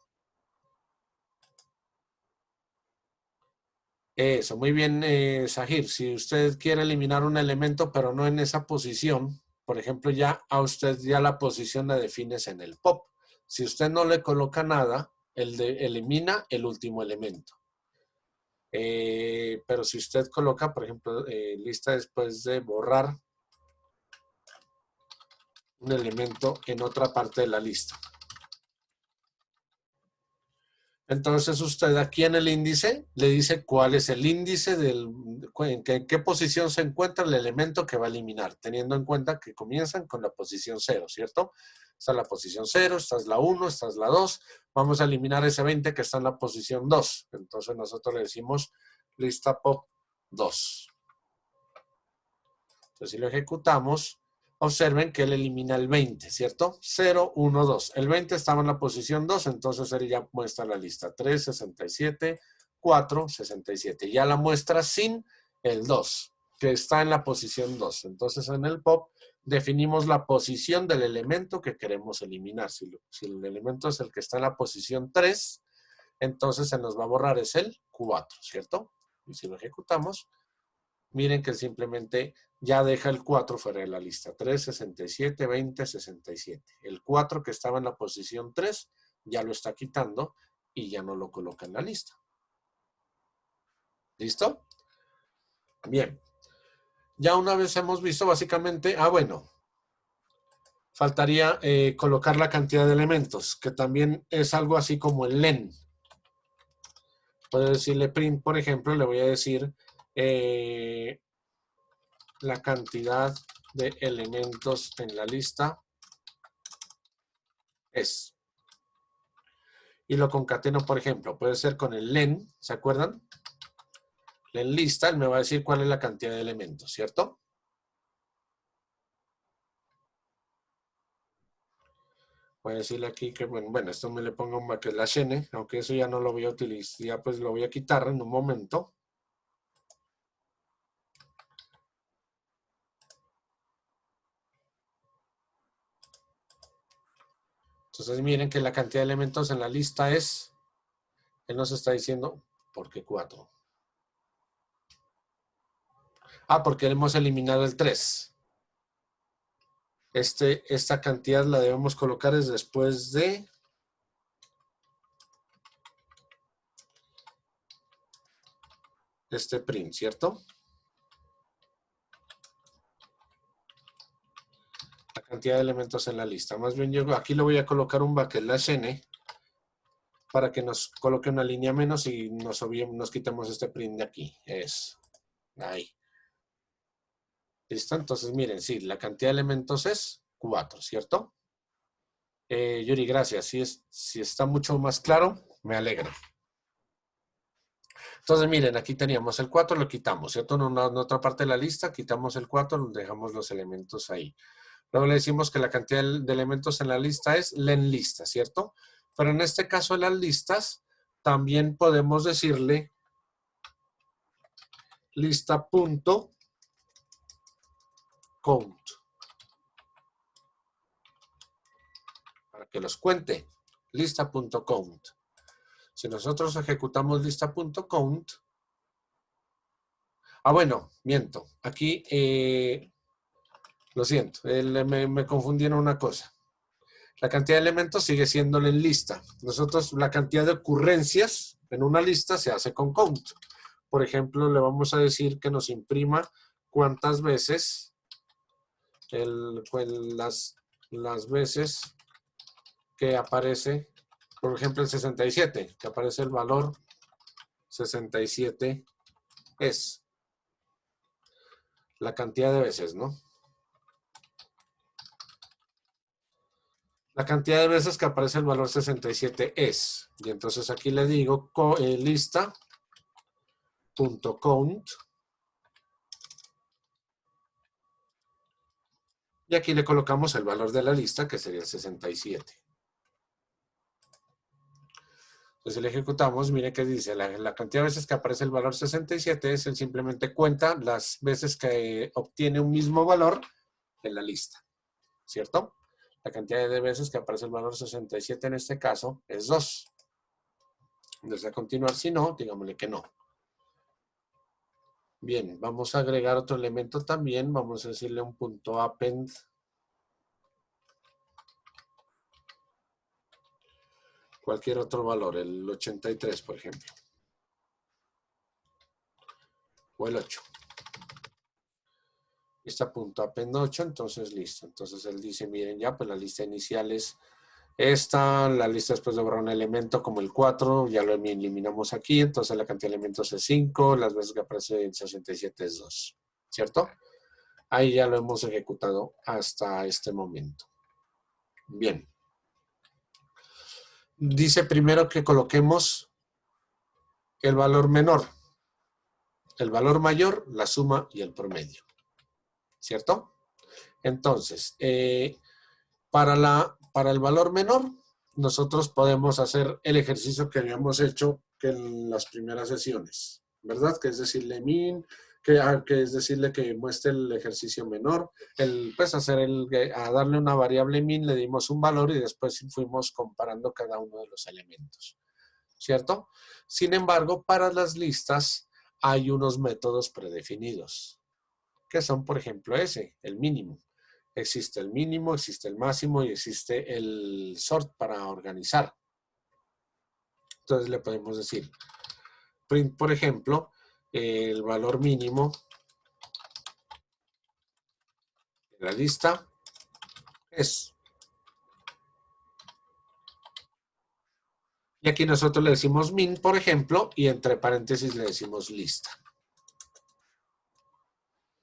Eso, muy bien, Sahir. Si usted quiere eliminar un elemento, pero no en esa posición, por ejemplo, ya a usted ya la posición la defines en el pop. Si usted no le coloca nada, elimina el último elemento. Pero si usted coloca, por ejemplo, lista después de borrar un elemento en otra parte de la lista. Entonces usted aquí en el índice le dice cuál es el índice, en qué posición se encuentra el elemento que va a eliminar, teniendo en cuenta que comienzan con la posición 0, ¿cierto? Esta es la posición 0, esta es la 1, esta es la 2. Vamos a eliminar ese 20 que está en la posición 2. Entonces nosotros le decimos lista pop 2. Entonces si lo ejecutamos, observen que él elimina el 20, ¿cierto? 0, 1, 2. El 20 estaba en la posición 2, entonces él ya muestra la lista. 3, 67, 4, 67. Ya la muestra sin el 2, que está en la posición 2. Entonces en el pop definimos la posición del elemento que queremos eliminar. Si el elemento es el que está en la posición 3, entonces se nos va a borrar es el 4, ¿cierto? Y si lo ejecutamos, miren que simplemente ya deja el 4 fuera de la lista. 3, 67, 20, 67. El 4 que estaba en la posición 3 ya lo está quitando y ya no lo coloca en la lista. ¿Listo? Bien. Ya una vez hemos visto básicamente, bueno, faltaría colocar la cantidad de elementos, que también es algo así como el len. Puedo decirle print, por ejemplo, le voy a decir la cantidad de elementos en la lista es. Y lo concateno, por ejemplo, puede ser con el len, ¿se acuerdan? Len lista, él me va a decir cuál es la cantidad de elementos, ¿cierto? Voy a decirle aquí que, bueno, esto me le pongo un backslash n, aunque eso ya no lo voy a utilizar, ya pues lo voy a quitar en un momento. Entonces miren que la cantidad de elementos en la lista es, él nos está diciendo, ¿por qué 4? Porque hemos eliminado el 3. Esta cantidad la debemos colocar después de este print, ¿cierto? La cantidad de elementos en la lista. Más bien yo aquí le voy a colocar un backslash n para que nos coloque una línea menos y nos quitemos este print de aquí. Ahí. ¿Listo? Entonces, miren, sí, la cantidad de elementos es 4, ¿cierto? Yuri, gracias. Si está mucho más claro, me alegra. Entonces, miren, aquí teníamos el 4, lo quitamos, ¿cierto? En otra parte de la lista, quitamos el 4, dejamos los elementos ahí. Luego le decimos que la cantidad de elementos en la lista es len lista, ¿cierto? Pero en este caso de las listas, también podemos decirle lista.count. Para que los cuente. Lista.count. Si nosotros ejecutamos lista.count. Bueno, miento. Aquí, lo siento, me confundieron una cosa. La cantidad de elementos sigue siendo en lista. Nosotros, la cantidad de ocurrencias en una lista se hace con count. Por ejemplo, le vamos a decir que nos imprima cuántas veces, las veces que aparece, por ejemplo, el 67, que aparece el valor 67 es la cantidad de veces, ¿no? La cantidad de veces que aparece el valor 67 es. Y entonces aquí le digo lista.count. Y aquí le colocamos el valor de la lista, que sería el 67. Entonces si le ejecutamos, mire que dice, la cantidad de veces que aparece el valor 67 es, él simplemente cuenta las veces que obtiene un mismo valor en la lista, ¿cierto? La cantidad de veces que aparece el valor 67 en este caso es 2. Desea continuar, si no, digámosle que no. Bien, vamos a agregar otro elemento también, vamos a decirle un punto append. Cualquier otro valor, el 83, por ejemplo. O el 8. Lista.append 8, entonces listo. Entonces él dice, miren ya, pues la lista inicial es esta, la lista después de borrar un elemento como el 4, ya lo eliminamos aquí, entonces la cantidad de elementos es 5, las veces que aparece en 67 es 2, ¿cierto? Ahí ya lo hemos ejecutado hasta este momento. Bien. Dice primero que coloquemos el valor menor, el valor mayor, la suma y el promedio, ¿cierto? Entonces, para el valor menor, nosotros podemos hacer el ejercicio que habíamos hecho en las primeras sesiones, ¿verdad? Que es decirle min, que es decirle que muestre el ejercicio menor, pues a darle una variable min, le dimos un valor y después fuimos comparando cada uno de los elementos, ¿cierto? Sin embargo, para las listas hay unos métodos predefinidos, que son, por ejemplo, el mínimo. Existe el mínimo, existe el máximo y existe el sort para organizar. Entonces le podemos decir, print, por ejemplo, el valor mínimo de la lista es. Y aquí nosotros le decimos min, por ejemplo, y entre paréntesis le decimos lista.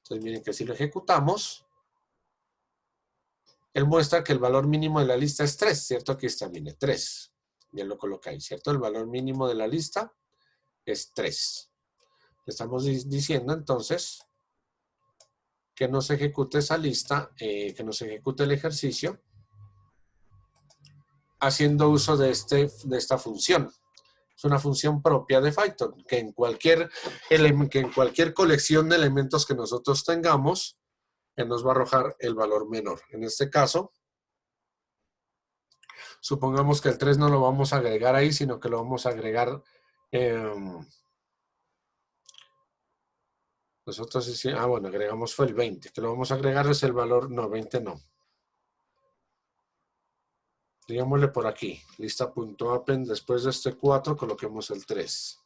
Entonces miren que si lo ejecutamos, él muestra que el valor mínimo de la lista es 3, ¿cierto? Aquí está, mire, 3. Ya lo coloca ahí, ¿cierto? El valor mínimo de la lista es 3. Le estamos diciendo entonces que no se ejecute esa lista, que no se ejecute el ejercicio, haciendo uso de esta función. Es una función propia de Python, que en cualquier colección de elementos que nosotros tengamos, nos va a arrojar el valor menor. En este caso, supongamos que el 3 no lo vamos a agregar ahí, sino que lo vamos a agregar. Nosotros, bueno, agregamos fue el 20, que lo vamos a agregar es el valor, no, 20 no. Digámosle por aquí, lista.append, después de este 4 coloquemos el 3.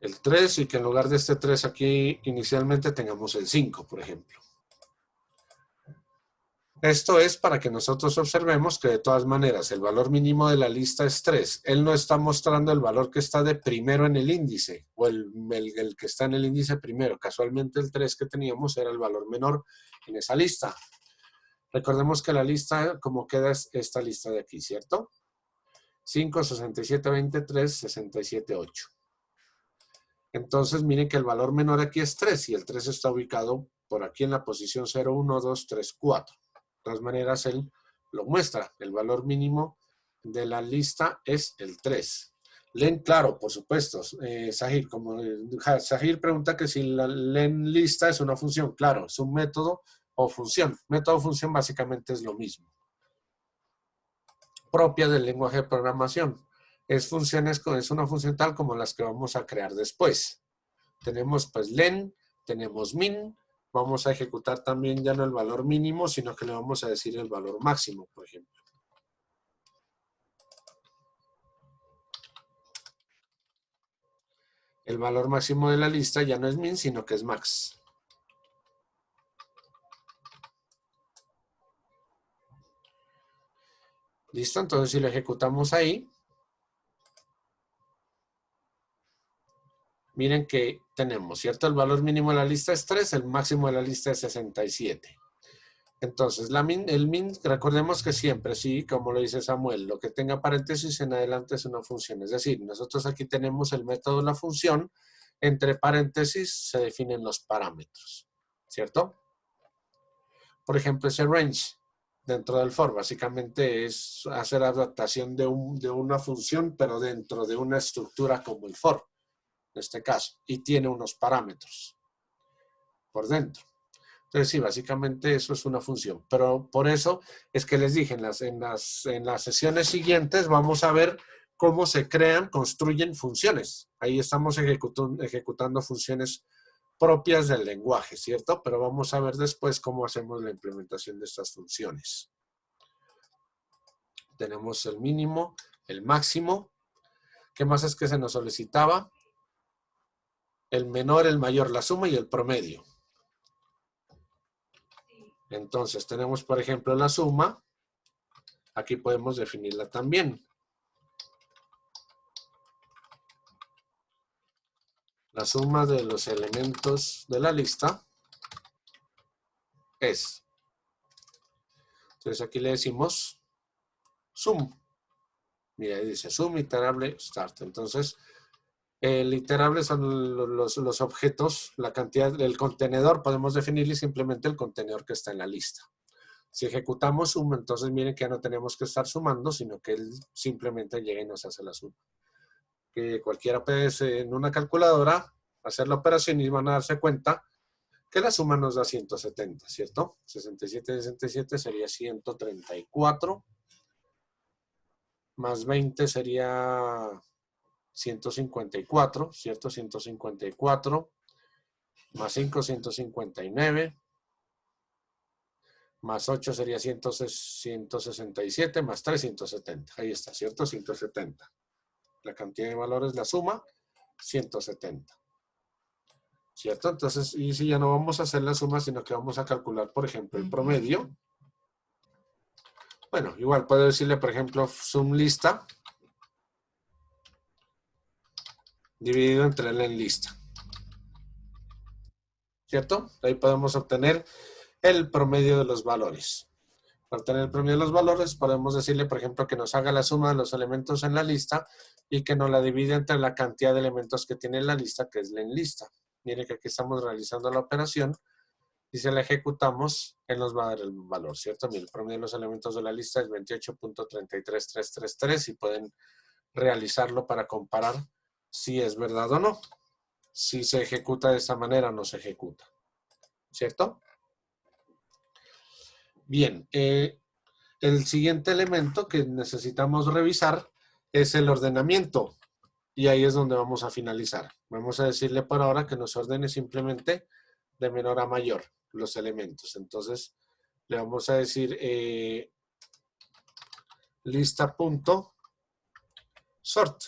El 3 y que en lugar de este 3 aquí inicialmente tengamos el 5, por ejemplo. Esto es para que nosotros observemos que de todas maneras el valor mínimo de la lista es 3. Él no está mostrando el valor que está de primero en el índice o el que está en el índice primero. Casualmente el 3 que teníamos era el valor menor en esa lista. Recordemos que la lista, como queda es esta lista de aquí, ¿cierto? 5, 67, 23, 67, 8. Entonces miren que el valor menor aquí es 3 y el 3 está ubicado por aquí en la posición 0, 1, 2, 3, 4. De todas maneras, él lo muestra. El valor mínimo de la lista es el 3. Len, claro, por supuesto. Sahir, Sahir pregunta que si la len lista es una función. Claro, es un método o función. Método o función básicamente es lo mismo. Propia del lenguaje de programación. Es una función tal como las que vamos a crear después. Tenemos pues len, tenemos min. Vamos a ejecutar también ya no el valor mínimo, sino que le vamos a decir el valor máximo, por ejemplo. El valor máximo de la lista ya no es min, sino que es max. ¿Listo? Entonces, si lo ejecutamos ahí, miren que tenemos, ¿cierto? El valor mínimo de la lista es 3, el máximo de la lista es 67. Entonces, el min, recordemos que siempre, sí, como lo dice Samuel, lo que tenga paréntesis en adelante es una función. Es decir, nosotros aquí tenemos el método de la función, entre paréntesis se definen los parámetros, ¿cierto? Por ejemplo, ese range dentro del for básicamente es hacer adaptación de una función, pero dentro de una estructura como el for, en este caso, y tiene unos parámetros por dentro. Entonces, sí, básicamente eso es una función. Pero por eso es que les dije, en las sesiones siguientes vamos a ver cómo se crean, construyen funciones. Ahí estamos ejecutando funciones propias del lenguaje, ¿cierto? Pero vamos a ver después cómo hacemos la implementación de estas funciones. Tenemos el mínimo, el máximo. ¿Qué más es que se nos solicitaba? El menor, el mayor, la suma y el promedio. Entonces tenemos, por ejemplo, la suma. Aquí podemos definirla también. La suma de los elementos de la lista es. Entonces aquí le decimos sum. Mira, ahí dice sum iterable start. Entonces, el iterable son los objetos, la cantidad del contenedor. Podemos definirle simplemente el contenedor que está en la lista. Si ejecutamos sum, entonces miren que ya no tenemos que estar sumando, sino que él simplemente llega y nos hace la suma. Que cualquiera puede en una calculadora hacer la operación y van a darse cuenta que la suma nos da 170, ¿cierto? 67 de 67 sería 134, más 20 sería 154, ¿cierto? 154, más 5, 159, más 8 sería 167, más 3, 170. Ahí está, ¿cierto? 170. La cantidad de valores, la suma, 170. ¿Cierto? Entonces, y si ya no vamos a hacer la suma, sino que vamos a calcular, por ejemplo, el promedio. Bueno, igual puedo decirle, por ejemplo, sum lista dividido entre el en lista. ¿Cierto? Ahí podemos obtener el promedio de los valores. Para obtener el promedio de los valores, podemos decirle, por ejemplo, que nos haga la suma de los elementos en la lista y que nos la divide entre la cantidad de elementos que tiene la lista, que es la en lista. Miren que aquí estamos realizando la operación y si la ejecutamos, él nos va a dar el valor, ¿cierto? Mira, el promedio de los elementos de la lista es 28.33333 y pueden realizarlo para comparar si es verdad o no. Si se ejecuta de esta manera o no se ejecuta, ¿cierto? Bien, el siguiente elemento que necesitamos revisar es el ordenamiento y ahí es donde vamos a finalizar. Vamos a decirle por ahora que nos ordene simplemente de menor a mayor los elementos. Entonces le vamos a decir lista.sort.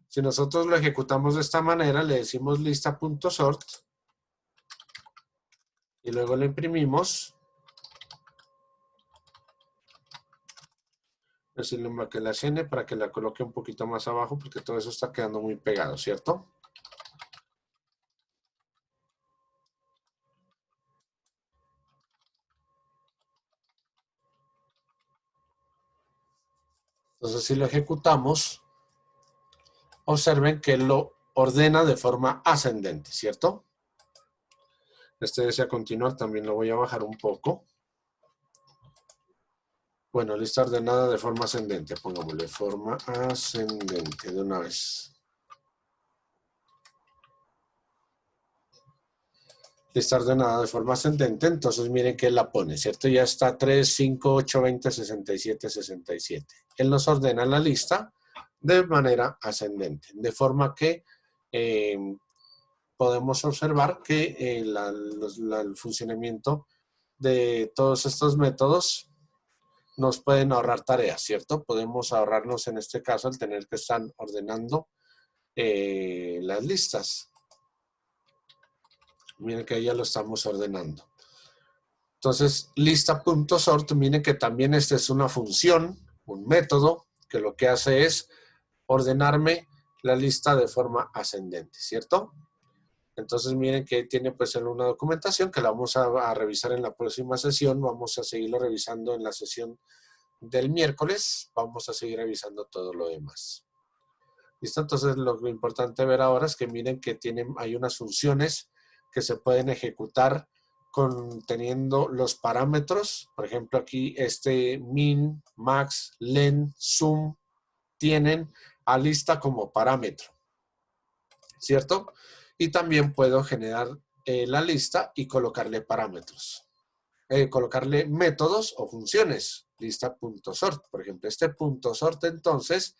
Si nosotros lo ejecutamos de esta manera, le decimos lista.sort y luego le imprimimos decirle que la llene para que la coloque un poquito más abajo porque todo eso está quedando muy pegado, ¿cierto? Entonces, si lo ejecutamos, observen que lo ordena de forma ascendente, ¿cierto? Este desea continuar, también lo voy a bajar un poco. Bueno, lista ordenada de forma ascendente. Pongámosle forma ascendente de una vez. Lista ordenada de forma ascendente, entonces miren que él la pone, ¿cierto? Ya está 3, 5, 8, 20, 67, 67. Él nos ordena la lista de manera ascendente, de forma que podemos observar que el funcionamiento de todos estos métodos nos pueden ahorrar tareas, ¿cierto? Podemos ahorrarnos en este caso el tener que estar ordenando las listas. Miren que ya lo estamos ordenando. Entonces, lista.sort, miren que también esta es una función, un método, que lo que hace es ordenarme la lista de forma ascendente, ¿cierto? Entonces, miren que tiene pues una documentación que la vamos a revisar en la próxima sesión. Vamos a seguirlo revisando en la sesión del miércoles. Vamos a seguir revisando todo lo demás. ¿Listo? Entonces, lo importante ver ahora es que miren que hay unas funciones que se pueden ejecutar teniendo los parámetros. Por ejemplo, aquí min, max, len, sum tienen a lista como parámetro, ¿cierto? Y también puedo generar la lista y colocarle parámetros. Colocarle métodos o funciones. Lista.sort. Por ejemplo, este punto sort entonces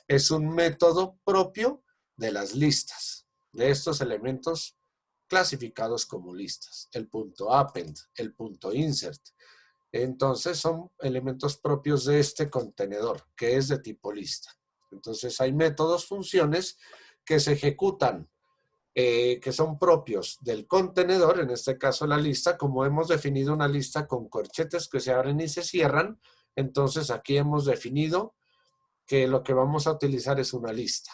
es un método propio de las listas, de estos elementos clasificados como listas. El punto append, el punto insert. Entonces son elementos propios de este contenedor, que es de tipo lista. Entonces hay métodos, funciones que se ejecutan, que son propios del contenedor, en este caso la lista. Como hemos definido una lista con corchetes que se abren y se cierran, entonces aquí hemos definido que lo que vamos a utilizar es una lista.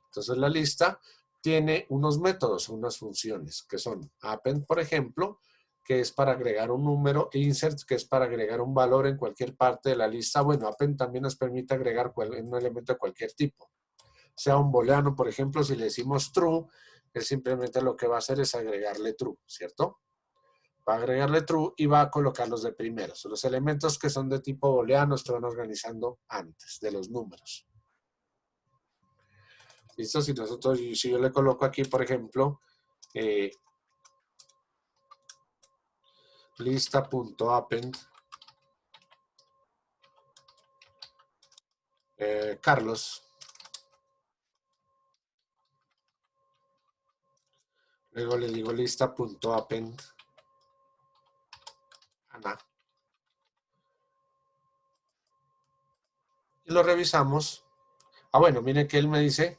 Entonces la lista tiene unos métodos, unas funciones, que son append, por ejemplo, que es para agregar un número, e insert, que es para agregar un valor en cualquier parte de la lista. Bueno, append también nos permite agregar un elemento de cualquier tipo. Sea un booleano, por ejemplo, si le decimos true, él simplemente lo que va a hacer es agregarle true, ¿cierto? Va a agregarle true y va a colocarlos de primeros. Los elementos que son de tipo booleano se van organizando antes de los números. ¿Listo? Si yo le coloco aquí, por ejemplo, lista.append Carlos, luego le digo lista.append Ana, y lo revisamos. Ah, bueno, miren que él me dice,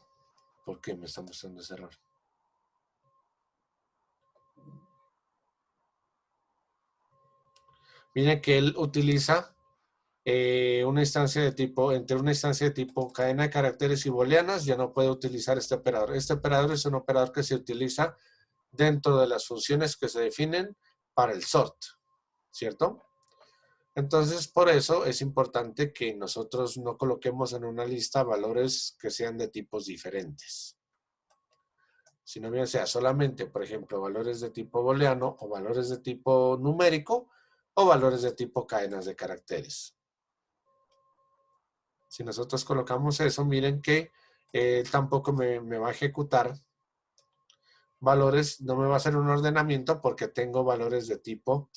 ¿por qué me está mostrando ese error? Miren que él utiliza una instancia de tipo, entre una instancia de tipo cadena de caracteres y booleanas, ya no puede utilizar este operador. Este operador es un operador que se utiliza dentro de las funciones que se definen para el sort, ¿cierto? Entonces, por eso es importante que nosotros no coloquemos en una lista valores que sean de tipos diferentes, sino bien sea solamente, por ejemplo, valores de tipo booleano o valores de tipo numérico o valores de tipo cadenas de caracteres. Si nosotros colocamos eso, miren que tampoco me va a ejecutar valores, no me va a hacer un ordenamiento porque tengo valores de tipo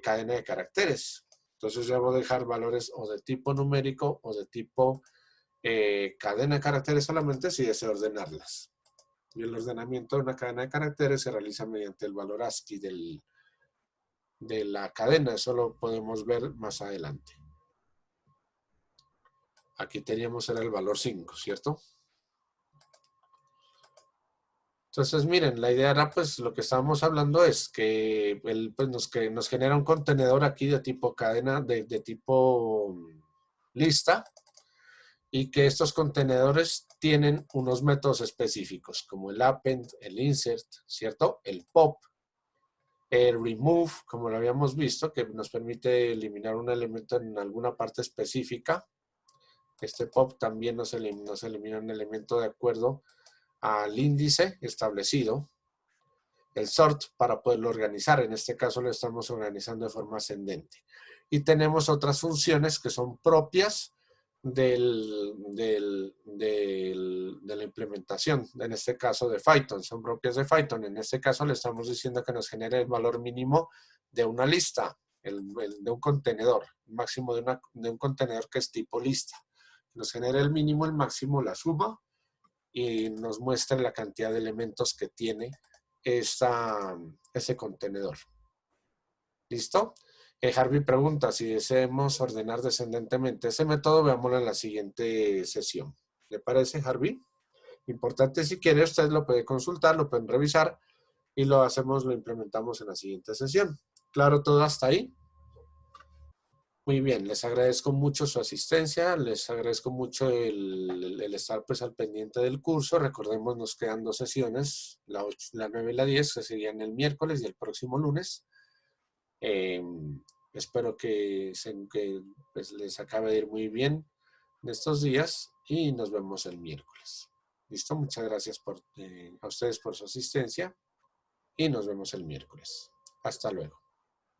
cadena de caracteres. Entonces yo debo dejar valores o de tipo numérico o de tipo cadena de caracteres solamente si deseo ordenarlas. Y el ordenamiento de una cadena de caracteres se realiza mediante el valor ASCII de la cadena. Eso lo podemos ver más adelante. Aquí teníamos era el valor 5, ¿cierto? Entonces, miren, la idea era, pues, lo que estábamos hablando es que, pues, nos genera un contenedor aquí de tipo cadena, de tipo lista y que estos contenedores tienen unos métodos específicos como el append, el insert, ¿cierto? El pop, el remove, como lo habíamos visto, que nos permite eliminar un elemento en alguna parte específica. Este pop también nos elimina un elemento de acuerdo al índice establecido. El sort para poderlo organizar, en este caso lo estamos organizando de forma ascendente. Y tenemos otras funciones que son propias de la implementación, en este caso de Python, son propias de Python. En este caso le estamos diciendo que nos genere el valor mínimo de una lista, de un contenedor, el máximo de un contenedor que es tipo lista. Nos genera el mínimo, el máximo, la suma y nos muestra la cantidad de elementos que tiene ese contenedor. ¿Listo? Harvey pregunta si deseamos ordenar descendentemente ese método, veámoslo en la siguiente sesión. ¿Le parece, Harvey? Importante, si quiere, usted lo puede consultar, lo pueden revisar y lo implementamos en la siguiente sesión. ¿Claro todo hasta ahí? Muy bien, les agradezco mucho su asistencia, les agradezco mucho el estar pues al pendiente del curso. Recordemos, nos quedan 2 sesiones, la 9 y la 10, que serían el miércoles y el próximo lunes. Espero que pues, les acabe de ir muy bien en estos días y nos vemos el miércoles. ¿Listo? Muchas gracias a ustedes por su asistencia y nos vemos el miércoles. Hasta luego.